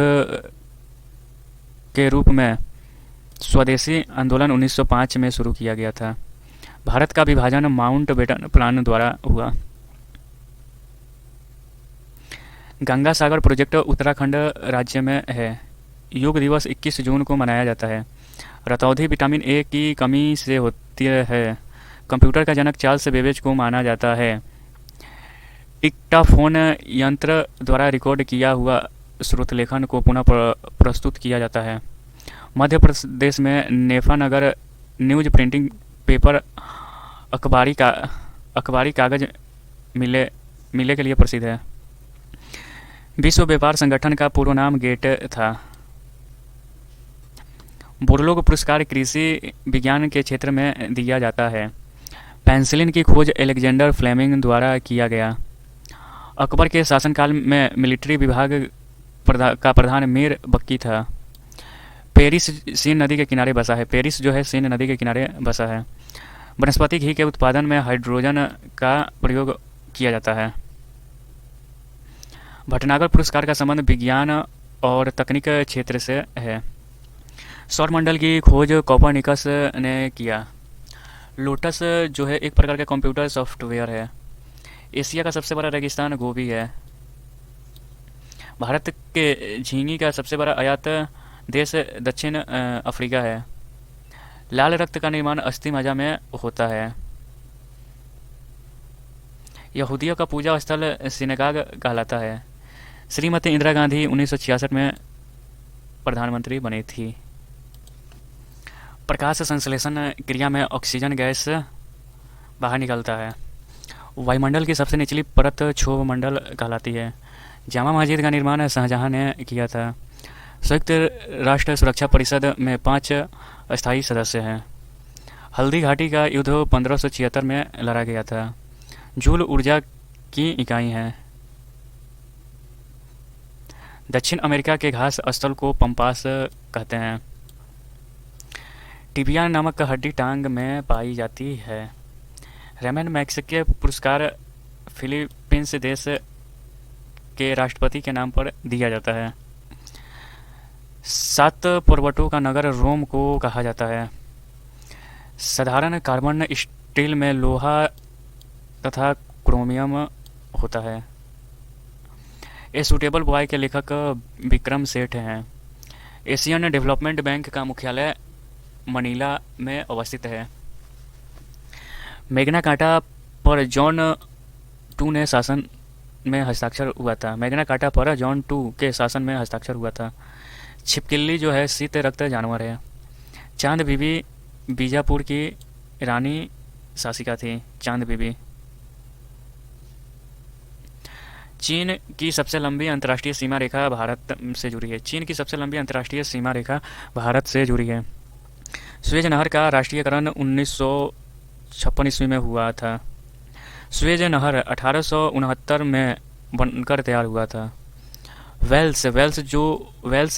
के रूप में स्वदेशी आंदोलन 1905 में शुरू किया गया था। भारत का विभाजन माउंटबेटन प्लान द्वारा हुआ। गंगा सागर प्रोजेक्ट उत्तराखंड राज्य में है। योग दिवस 21 जून को मनाया जाता है। रतौंधी विटामिन ए की कमी से होती है। कंप्यूटर का जनक चार्ल्स बेबेज को माना जाता है। डिक्टाफोन यंत्र द्वारा रिकॉर्ड किया हुआ श्रुतलेखन को पुनः प्रस्तुत किया जाता है। मध्य प्रदेश में नेफा नगर न्यूज प्रिंटिंग पेपर अखबारी का अखबारी कागज मिले मिले के लिए प्रसिद्ध है। विश्व व्यापार संगठन का पूर्व नाम गेट था। बोरलोग पुरस्कार कृषि विज्ञान के क्षेत्र में दिया जाता है। पेंसिलिन की खोज एलेक्जेंडर फ्लेमिंग द्वारा किया गया। अकबर के शासनकाल में मिलिट्री विभाग का प्रधान मीर बक्की था। पेरिस सीन नदी के किनारे बसा है। पेरिस जो है सीन नदी के किनारे बसा है। वनस्पति घी के उत्पादन में हाइड्रोजन का प्रयोग किया जाता है। भटनागर पुरस्कार का संबंध विज्ञान और तकनीक क्षेत्र से है। सौरमंडल की खोज कोपरनिकस ने किया। लोटस जो है एक प्रकार का कंप्यूटर सॉफ्टवेयर है। एशिया का सबसे बड़ा रेगिस्तान गोबी है। भारत के झींगी का सबसे बड़ा आयात देश दक्षिण अफ्रीका है। लाल रक्त का निर्माण अस्थि मज्जा में होता है। यहूदियों का पूजा स्थल सिनेगाग कहलाता है। श्रीमती इंदिरा गांधी 1966 में प्रधानमंत्री बनी थी। प्रकाश संश्लेषण क्रिया में ऑक्सीजन गैस बाहर निकलता है। वायुमंडल की सबसे निचली परत क्षोभ मंडल कहलाती है। जामा मस्जिद का निर्माण शाहजहां ने किया था। संयुक्त राष्ट्र सुरक्षा परिषद में 5 अस्थायी सदस्य हैं। हल्दी घाटी का युद्ध 1576 में लड़ा गया था। जूल ऊर्जा की इकाई है। दक्षिण अमेरिका के घास स्थल को पंपास कहते हैं। टिबिया नामक हड्डी टांग में पाई जाती है। रेमन मैग्सेसे पुरस्कार फिलीपींस देश के राष्ट्रपति के नाम पर दिया जाता है। 7 पर्वतों का नगर रोम को कहा जाता है। साधारण कार्बन स्टील में लोहा तथा क्रोमियम होता है। ए सूटेबल बॉय के लेखक विक्रम सेठ हैं। एशियन डेवलपमेंट बैंक का मुख्यालय मनीला में अवस्थित है। मैग्ना कार्टा पर जॉन टू ने शासन में हस्ताक्षर हुआ था। मैग्ना कार्टा पर जॉन टू के शासन में हस्ताक्षर हुआ था। छिपकली जो है शीत रक्त जानवर है। चांद बीबी बीजापुर की रानी शासिका थी। चांद बीबी। चीन की सबसे लंबी अंतर्राष्ट्रीय सीमा रेखा भारत से जुड़ी है। चीन की सबसे लंबी अंतर्राष्ट्रीय सीमा रेखा भारत से जुड़ी है। स्वेज नहर का राष्ट्रीयकरण 1956 ईस्वी में हुआ था। स्वेज नहर 1869 में बनकर तैयार हुआ था। वेल्स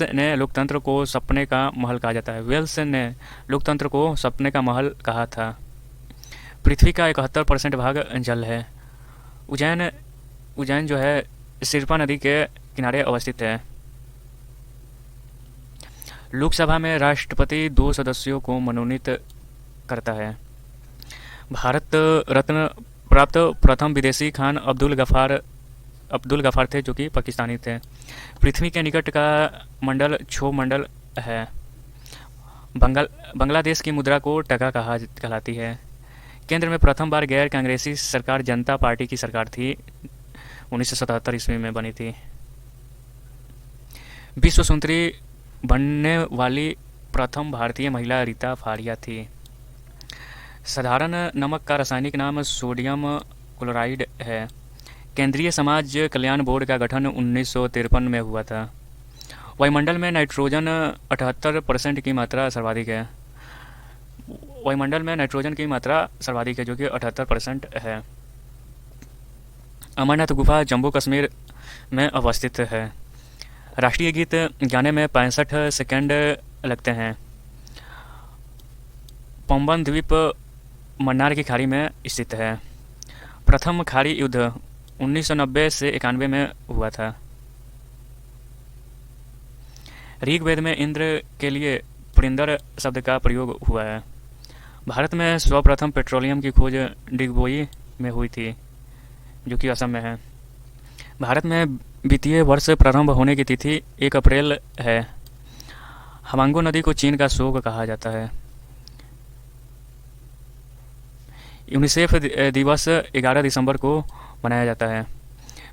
ने लोकतंत्र को सपने का महल कहा जाता है। वेल्स ने लोकतंत्र को सपने का महल कहा था। पृथ्वी का 71% भाग जल है। उज्जैन जो है सिरपा नदी के किनारे अवस्थित है। लोकसभा में राष्ट्रपति 2 सदस्यों को मनोनीत करता है। भारत रत्न प्राप्त प्रथम विदेशी खान अब्दुल गफार थे, जो कि पाकिस्तानी थे। पृथ्वी के निकट का मंडल क्षोभ मंडल है। बांग्लादेश की मुद्रा को टका कहलाती है। केंद्र में प्रथम बार गैर कांग्रेसी सरकार जनता पार्टी की सरकार थी। 1977 ईस्वी में बनी थी। विश्व सुंदरी बनने वाली प्रथम भारतीय महिला रीता फारिया थी। साधारण नमक का रासायनिक नाम सोडियम क्लोराइड है। केंद्रीय समाज कल्याण बोर्ड का गठन 1953 में हुआ था। वायुमंडल में नाइट्रोजन 78% की मात्रा सर्वाधिक है। वायुमंडल में नाइट्रोजन की मात्रा सर्वाधिक है, जो कि 78% है। अमरनाथ गुफा जम्मू कश्मीर में अवस्थित है। राष्ट्रीय गीत गाने में 65 सेकंड लगते हैं। पंबन द्वीप मन्नार की खाड़ी में स्थित है। प्रथम खाड़ी युद्ध 1990 से 91 में हुआ था। ऋग्वेद में इंद्र के लिए पुरिंदर शब्द का प्रयोग हुआ है। भारत में सर्वप्रथम पेट्रोलियम की खोज डिगबोई में हुई थी, जो कि असम में है। भारत में वित्तीय वर्ष प्रारंभ होने की तिथि 1 अप्रैल है। हवांगो नदी को चीन का शोक कहा जाता है। यूनिसेफ दिवस 11 दिसंबर को मनाया जाता है।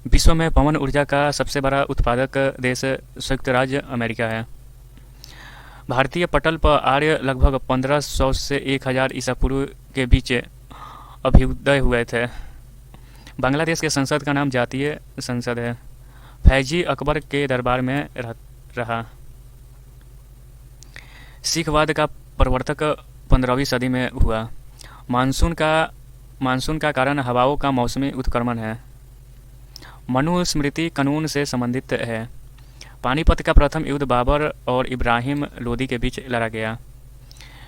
विश्व में पवन ऊर्जा का सबसे बड़ा उत्पादक देश संयुक्त राज्य अमेरिका है। भारतीय पटल पर आर्य लगभग 1500 से 1000 ईसा पूर्व के बीच अभ्युदय हुए थे। बांग्लादेश के संसद का नाम जातीय संसद है। फैजी अकबर के दरबार में रहा। सिखवाद का प्रवर्तक 15वीं सदी में हुआ। मानसून का कारण हवाओं का मौसमी उत्क्रमण है। मनुस्मृति कानून से संबंधित है। पानीपत का प्रथम युद्ध बाबर और इब्राहिम लोदी के बीच लड़ा गया।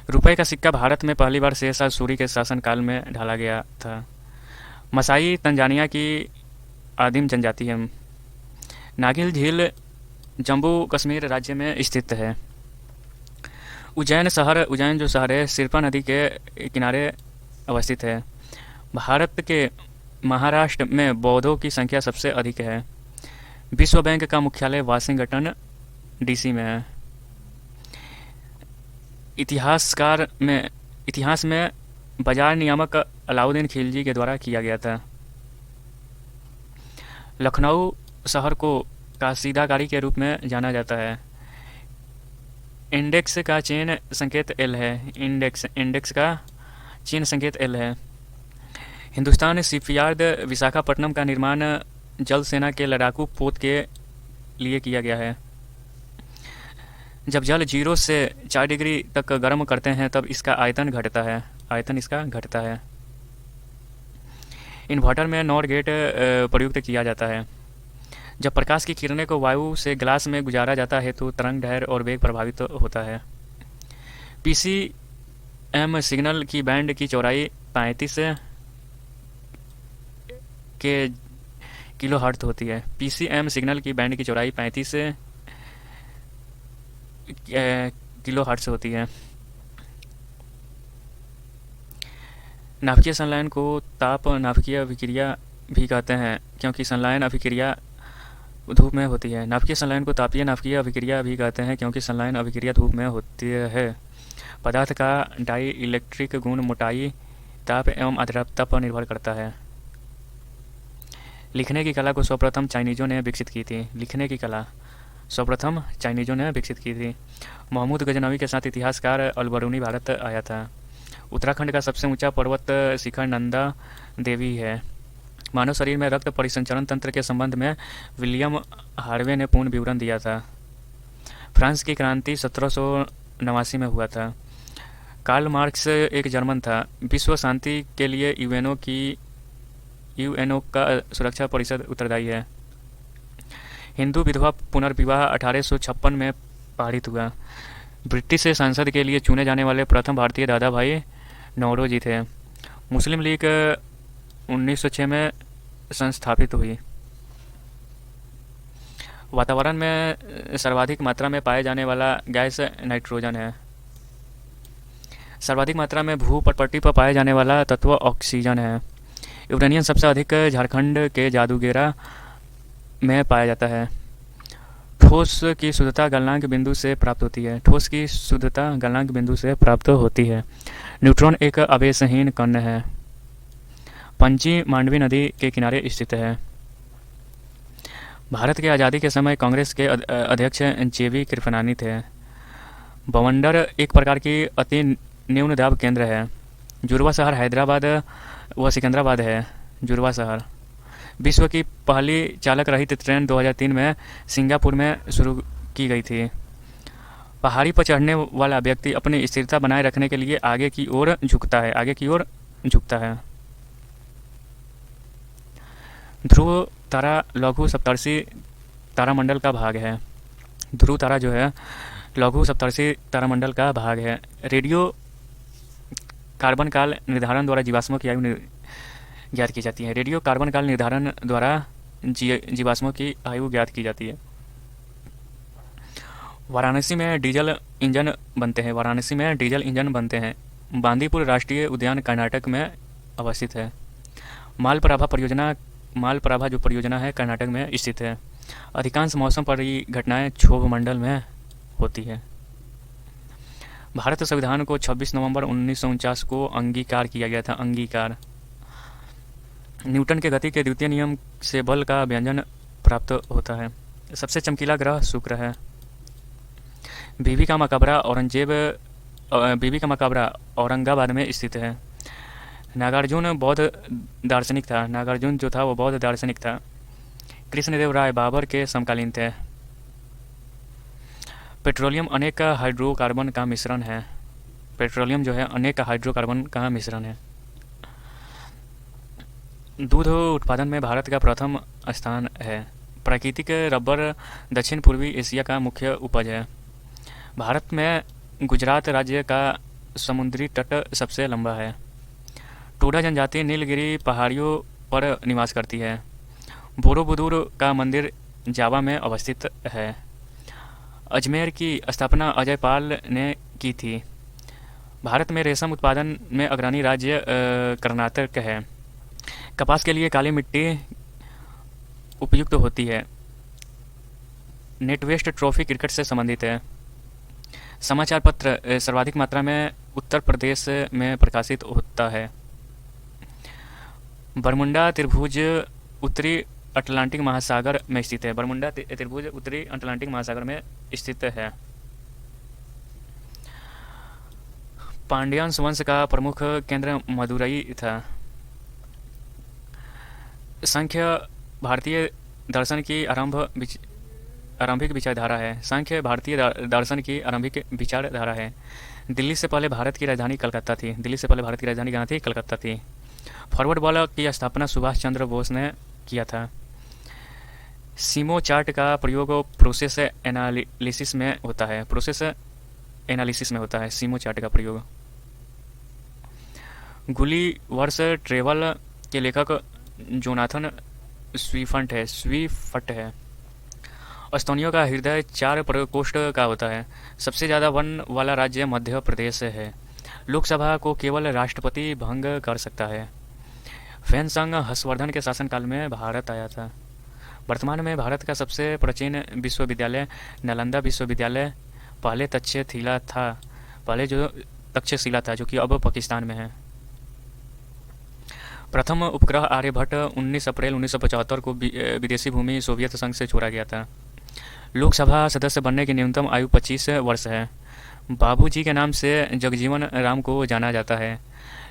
रुपए का सिक्का भारत में पहली बार शेरशाह सूरी के शासनकाल में ढाला गया था। मसाई तंजानिया की आदिम जनजाति है। नागिल झील जम्मू कश्मीर राज्य में स्थित है। उज्जैन जो शहर है शिल्पा नदी के किनारे अवस्थित है। भारत के महाराष्ट्र में बौद्धों की संख्या सबसे अधिक है। विश्व बैंक का मुख्यालय वाशिंगटन डीसी में है। इतिहास में बाजार नियामक अलाउद्दीन खिलजी के द्वारा किया गया था। लखनऊ शहर को कासीदाकारी के रूप में जाना जाता है। इंडेक्स का चीन संकेत एल है। इंडेक्स का चीन संकेत एल है। हिंदुस्तान शिपयार्ड विशाखापट्टनम का निर्माण जल सेना के लड़ाकू पोत के लिए किया गया है। जब जल 0 से 4 डिग्री तक गर्म करते हैं तब इसका आयतन घटता है। इन्वर्टर में नॉर गेट प्रयुक्त किया जाता है। जब प्रकाश की किरणें को वायु से ग्लास में गुजारा जाता है तो तरंग दैर्घ्य और वेग प्रभावित होता है। पीसीएम सिग्नल की बैंड की चौड़ाई 35 के किलोहर्ट्ज़ होती है। पीसीएम सिग्नल की बैंड की चौड़ाई 35 किलोहर्ट्ज़ होती है। नाभिकीय संलयन को ताप नाभिकीय अभिक्रिया भी कहते हैं क्योंकि संलयन अभिक्रिया धूप में होती है। नाभिकीय संलयन को तापीय नाभिकीय अभिक्रिया भी कहते हैं क्योंकि संलयन अभिक्रिया धूप में होती है। पदार्थ का डाई इलेक्ट्रिक गुण मोटाई, ताप एवं आर्द्रता पर निर्भर करता है। लिखने की कला को सर्वप्रथम चाइनीजों ने विकसित की थी। महमूद गजनवी के साथ इतिहासकार अलबरूनी भारत आया था। उत्तराखंड का सबसे ऊंचा पर्वत शिखर नंदा देवी है। मानव शरीर में रक्त परिसंचरण तंत्र के संबंध में विलियम हार्वे ने पूर्ण विवरण दिया था। फ्रांस की क्रांति 1789 में हुआ था। कार्ल मार्क्स एक जर्मन था। विश्व शांति के लिए यूएनओ का सुरक्षा परिषद उत्तरदायी है। हिंदू विधवा पुनर्विवाह 1856 में पारित हुआ। ब्रिटिश संसद के लिए चुने जाने वाले प्रथम भारतीय दादा भाई नौरोजी थे। मुस्लिम लीग 1906 में संस्थापित हुई। वातावरण में सर्वाधिक मात्रा में पाए जाने वाला गैस नाइट्रोजन है। सर्वाधिक मात्रा में भूपटपट्टी पर पाए जाने वाला तत्व ऑक्सीजन है। यूरेनियम सबसे अधिक झारखंड के जादूगेरा में पाया जाता है। ठोस की शुद्धता गलनांक बिंदु से प्राप्त होती है। न्यूट्रॉन एक आवेशहीन कण है। पणजी मांडवी नदी के किनारे स्थित है। भारत की आज़ादी के समय कांग्रेस के अध्यक्ष जेवी कृपलानी थे। बवंडर एक प्रकार की अति न्यून दाब केंद्र है। जुड़वा शहर हैदराबाद व सिकंदराबाद है। जुड़वा शहर विश्व की पहली चालक रहित ट्रेन 2003 में सिंगापुर में शुरू की गई थी। पहाड़ी पर चढ़ने वाला व्यक्ति अपनी स्थिरता बनाए रखने के लिए आगे की ओर झुकता है। ध्रुव तारा लघु सप्तर्षि तारामंडल का भाग है। ध्रुव तारा जो है लघु सप्तर्षि तारामंडल का भाग है। रेडियो कार्बन काल निर्धारण द्वारा जीवाश्मों की आयु ज्ञात की जाती है। रेडियो कार्बन काल निर्धारण द्वारा जीवाश्मों की आयु ज्ञात की जाती है। वाराणसी में डीजल इंजन बनते हैं। बांदीपुर राष्ट्रीय उद्यान कर्नाटक में अवस्थित है। मालप्रभा जो परियोजना है कर्नाटक में स्थित है। अधिकांश मौसम परिघटनाएं क्षोभ मंडल में होती है। भारत संविधान को 26 नवंबर 1949 को अंगीकार किया गया था। न्यूटन के गति के द्वितीय नियम से बल का व्यंजन प्राप्त होता है। सबसे चमकीला ग्रह शुक्र है। बीबी का मकबरा बीबी का मकबरा औरंगाबाद में स्थित है। नागार्जुन बौद्ध दार्शनिक था। नागार्जुन जो था वो बौद्ध दार्शनिक था। कृष्णदेव राय बाबर के समकालीन थे। पेट्रोलियम अनेक हाइड्रोकार्बन का मिश्रण है। पेट्रोलियम जो है अनेक हाइड्रोकार्बन का मिश्रण है। दूध उत्पादन में भारत का प्रथम स्थान है। प्राकृतिक रबर दक्षिण पूर्वी एशिया का मुख्य उपज है। भारत में गुजरात राज्य का समुद्री तट सबसे लंबा है। टोडा जनजाति नीलगिरी पहाड़ियों पर निवास करती है। बोरोबुदुर का मंदिर जावा में अवस्थित है। अजमेर की स्थापना अजय पाल ने की थी। भारत में रेशम उत्पादन में अग्रणी राज्य कर्नाटक है। कपास के लिए काली मिट्टी उपयुक्त होती है। नेटवेस्ट ट्रॉफी क्रिकेट से संबंधित है। समाचार पत्र सर्वाधिक मात्रा में उत्तर प्रदेश में प्रकाशित होता है। बरमुंडा त्रिभुज उत्तरी अटलांटिक महासागर में स्थित है। बरमुंडा त्रिभुज उत्तरी अटलांटिक महासागर में स्थित है। पांड्यान वंश का प्रमुख केंद्र मदुरई था। सांख्य भारतीय दर्शन की आरंभिक विचारधारा है। सांख्य भारतीय दर्शन की आरंभिक विचारधारा है। दिल्ली से पहले भारत की राजधानी कलकत्ता थी। दिल्ली से पहले भारत की राजधानी कहाँ थी? कलकत्ता थी। फॉरवर्ड बॉल की स्थापना सुभाष चंद्र बोस ने किया था। सीमो चार्ट का प्रयोग प्रोसेस एनालिसिस में होता है। प्रोसेस एनालिसिस में होता है सीमो चार्ट का प्रयोग। गुलिवर्स ट्रेवल के लेखक जोनाथन स्वीफ्ट है। एस्तोनिया का हृदय 4 प्रकोष्ठ का होता है। सबसे ज़्यादा वन वाला राज्य मध्य प्रदेश है। लोकसभा को केवल राष्ट्रपति भंग कर सकता है। फैनसंग हर्षवर्धन के शासनकाल में भारत आया था। वर्तमान में भारत का सबसे प्राचीन विश्वविद्यालय नालंदा विश्वविद्यालय पहले तक्षशिला था जो कि अब पाकिस्तान में है। प्रथम उपग्रह आर्यभट्ट 19 अप्रैल 1975 को विदेशी भूमि सोवियत संघ से छोड़ा गया था। लोकसभा सदस्य बनने की न्यूनतम आयु 25 वर्ष है। बाबूजी के नाम से जगजीवन राम को जाना जाता है।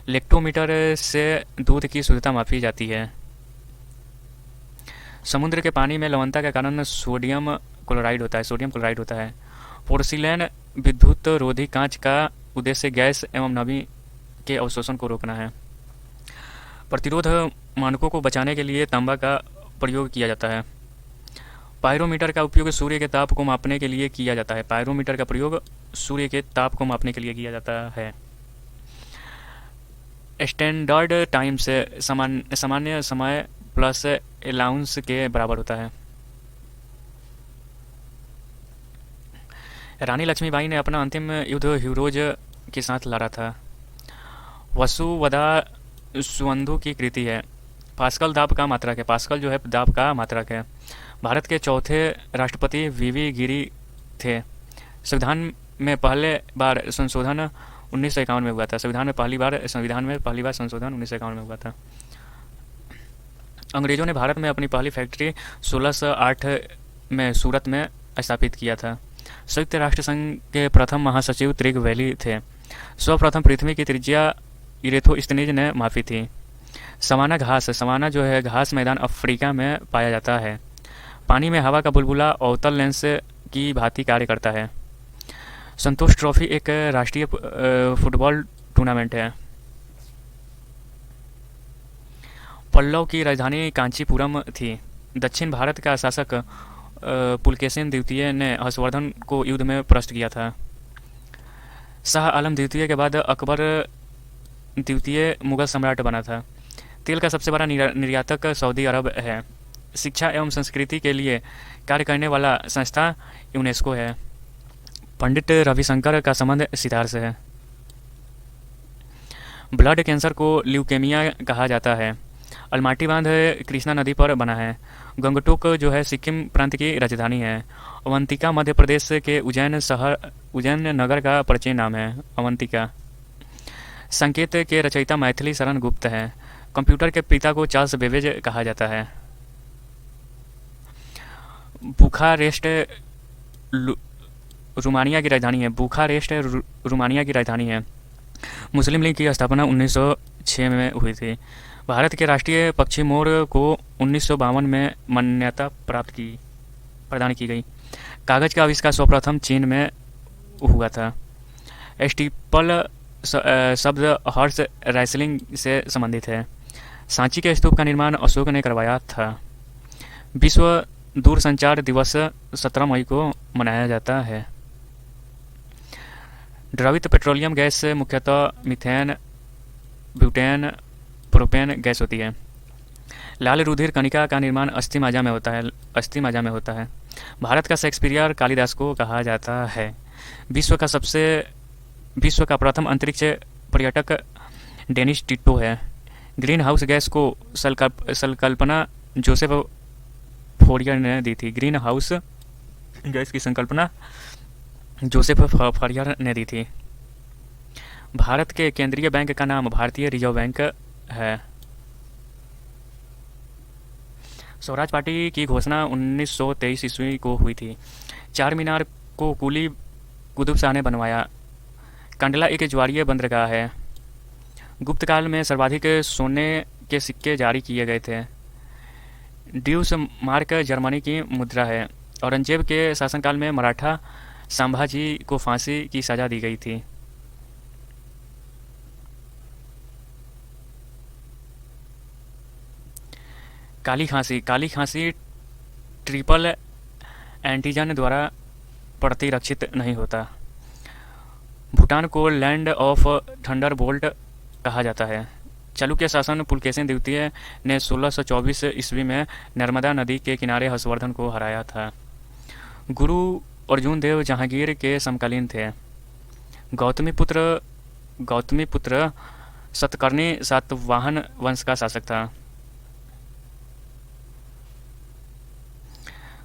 लेक्टोमीटर से दूध की शुद्धता मापी जाती है। समुद्र के पानी में लवणता के कारण सोडियम क्लोराइड होता है। पोर्सिलेन विद्युत रोधी कांच का उद्देश्य गैस एवं नमी के अवशोषण को रोकना है। प्रतिरोध मानकों को बचाने के लिए तांबा का प्रयोग किया जाता है। पायरोमीटर का उपयोग सूर्य के ताप को मापने के लिए किया जाता है। स्टैंडर्ड टाइम से सामान्य समय प्लस अलाउंस के बराबर होता है। रानी लक्ष्मीबाई ने अपना अंतिम युद्ध हीरोज के साथ लड़ा था। वसुवधा सुवंधु की कृति है। पास्कल दाब का मात्रक है। पास्कल जो है दाब का मात्रक है। भारत के चौथे राष्ट्रपति वीवी गिरी थे। संविधान में पहले बार संशोधन 1951 में हुआ था। संविधान में पहली बार संशोधन 1951 में हुआ था। अंग्रेजों ने भारत में अपनी पहली फैक्ट्री 1608 में सूरत में स्थापित किया था। संयुक्त राष्ट्र संघ के प्रथम महासचिव त्रिग वैली थे। सर्वप्रथम पृथ्वी की त्रिज्या इरेथोस्थनीज ने मापी थी। सवाना जो है घास मैदान अफ्रीका में पाया जाता है। पानी में हवा का बुलबुला अवतल लेंस की भांति कार्य करता है। संतोष ट्रॉफी एक राष्ट्रीय फुटबॉल टूर्नामेंट है। पल्लव की राजधानी कांचीपुरम थी। दक्षिण भारत का शासक पुलकेशिन द्वितीय ने हर्षवर्धन को युद्ध में परास्त किया था। शाह आलम द्वितीय के बाद अकबर द्वितीय मुगल सम्राट बना था। तेल का सबसे बड़ा निर्यातक सऊदी अरब है। शिक्षा एवं संस्कृति के लिए कार्य करने वाला संस्था यूनेस्को है। पंडित रविशंकर का संबंध सितार से है। ब्लड कैंसर को ल्यूकेमिया कहा जाता है। अलमाटी बांध कृष्णा नदी पर बना है। गंगटोक जो है सिक्किम प्रांत की राजधानी है। अवंतिका मध्य प्रदेश के उज्जैन नगर का प्राचीन नाम है। अवंतिका। संकेत के रचयिता मैथिली शरण गुप्त है। कंप्यूटर के पिता को चार्ल्स बेबेज कहा जाता है। बुखारेस्ट रोमानिया की राजधानी है। बुखारेस्ट रोमानिया की राजधानी है। मुस्लिम लीग की स्थापना 1906 में हुई थी। भारत के राष्ट्रीय पक्षी मोर को 1952 में मान्यता प्रदान की गई। कागज का आविष्कार सर्वप्रथम चीन में हुआ था। स्टीपल शब्द हॉर्स रेसलिंग से संबंधित है। सांची के स्तूप का निर्माण अशोक ने करवाया था। विश्व दूरसंचार दिवस 17 मई को मनाया जाता है। द्रवित पेट्रोलियम गैस से मुख्यतः मीथेन, ब्यूटेन, प्रोपेन गैस होती है। लाल रुधिर कणिका का निर्माण अस्थि मज्जा में होता है। भारत का शेक्सपियर कालिदास को कहा जाता है। विश्व का प्रथम अंतरिक्ष पर्यटक डेनिस टिटो है। ग्रीन हाउस गैस को संकल्पना जोसेफ फोरियर ने दी थी। ग्रीन हाउस गैस की संकल्पना जोसेफ फोरियर ने दी थी। भारत के केंद्रीय बैंक का नाम भारतीय रिजर्व बैंक है। स्वराज पार्टी की घोषणा 1923 ईस्वी को हुई थी। चार मीनार को कुली कुतुब शाह ने बनवाया। कंडला एक ज्वारीय बंदरगाह है। गुप्त काल में सर्वाधिक सोने के सिक्के जारी किए गए थे। ड्यूस मार्क जर्मनी की मुद्रा है। औरंगजेब के शासनकाल में मराठा संभाजी को फांसी की सजा दी गई थी। काली खांसी ट्रिपल एंटीजन द्वारा प्रतिरक्षित नहीं होता। भूटान को लैंड ऑफ थंडरबोल्ट कहा जाता है। चालुक्य शासन पुलकेशिन द्वितीय ने 1624 ईस्वी में नर्मदा नदी के किनारे हर्षवर्धन को हराया था। गुरु अर्जुन देव जहांगीर के समकालीन थे। गौतमी पुत्र सतकर्णी सातवाहन वंश का शासक था।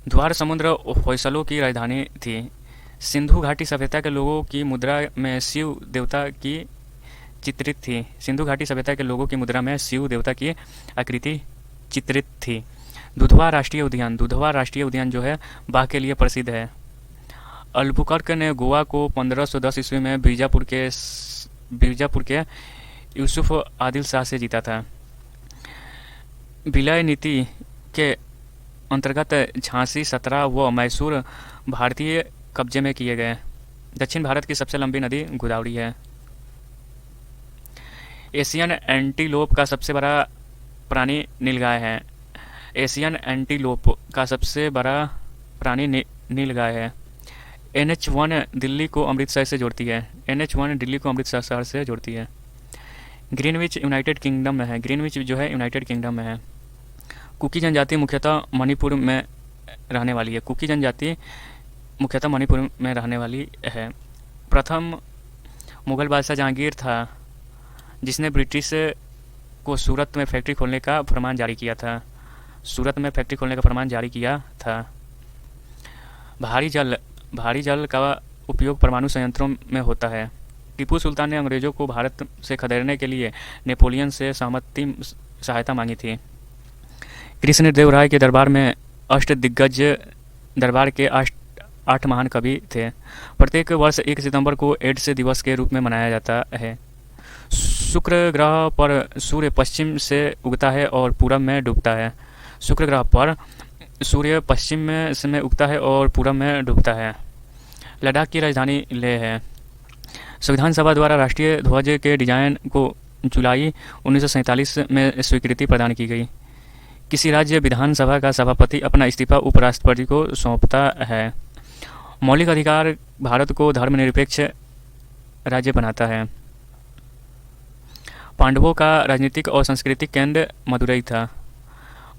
द्वार समुद्र होयसलों की राजधानी थी। सिंधु घाटी सभ्यता के लोगों की मुद्रा में शिव देवता की चित्रित थी। सिंधु घाटी सभ्यता के लोगों की मुद्रा में शिव देवता की आकृति चित्रित थी। दुधवा राष्ट्रीय उद्यान जो है बाघ के लिए प्रसिद्ध है। अल्बुकर्क ने गोवा को 1510 ईस्वी में बीजापुर के यूसुफ आदिल शाह से जीता था। विलय नीति के अंतर्गत झांसी, सतरा व मैसूर भारतीय कब्जे में किए गए। दक्षिण भारत की सबसे लंबी नदी गोदावरी है। एशियन एंटीलोप का सबसे बड़ा प्राणी नीलगाय है। एशियन एंटीलोप का सबसे बड़ा प्राणी नीलगाय है। NH1 दिल्ली को अमृतसर से जोड़ती है। NH1 दिल्ली को अमृतसर शहर से जोड़ती है। ग्रीनविच यूनाइटेड किंगडम में है। ग्रीनविच जो है यूनाइटेड किंगडम में है। कुकी जनजाति मुख्यतः मणिपुर में रहने वाली है। कुकी जनजाति मुख्यतः मणिपुर में रहने वाली है। प्रथम मुगल बादशाह जहांगीर था जिसने ब्रिटिश को सूरत में फैक्ट्री खोलने का फरमान जारी किया था। भारी जल का उपयोग परमाणु संयंत्रों में होता है। टीपू सुल्तान ने अंग्रेजों को भारत से खदेड़ने के लिए नेपोलियन से सहायता मांगी थी। कृष्णदेव राय के दरबार में अष्टदिग्गज दरबार के 8 महान कवि थे। प्रत्येक वर्ष 1 सितंबर को एड्स दिवस के रूप में मनाया जाता है। शुक्र ग्रह पर सूर्य पश्चिम से उगता है और पूरब में डूबता है। शुक्र ग्रह पर सूर्य पश्चिम में उगता है और पूरब में डूबता है। लद्दाख की राजधानी लेह है। संविधान सभा द्वारा राष्ट्रीय ध्वज के डिजाइन को जुलाई 1947 में स्वीकृति प्रदान की गई। किसी राज्य विधानसभा का सभापति अपना इस्तीफा उपराष्ट्रपति को सौंपता है। मौलिक अधिकार भारत को धर्मनिरपेक्ष राज्य बनाता है। पांडवों का राजनीतिक और सांस्कृतिक केंद्र मदुरई था।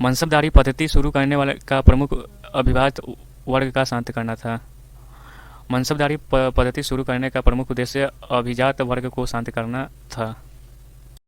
मनसबदारी पद्धति शुरू करने वाले का प्रमुख अभिजात वर्ग का शांत करना था। मनसबदारी पद्धति शुरू करने का प्रमुख उद्देश्य अभिजात वर्ग को शांत करना था।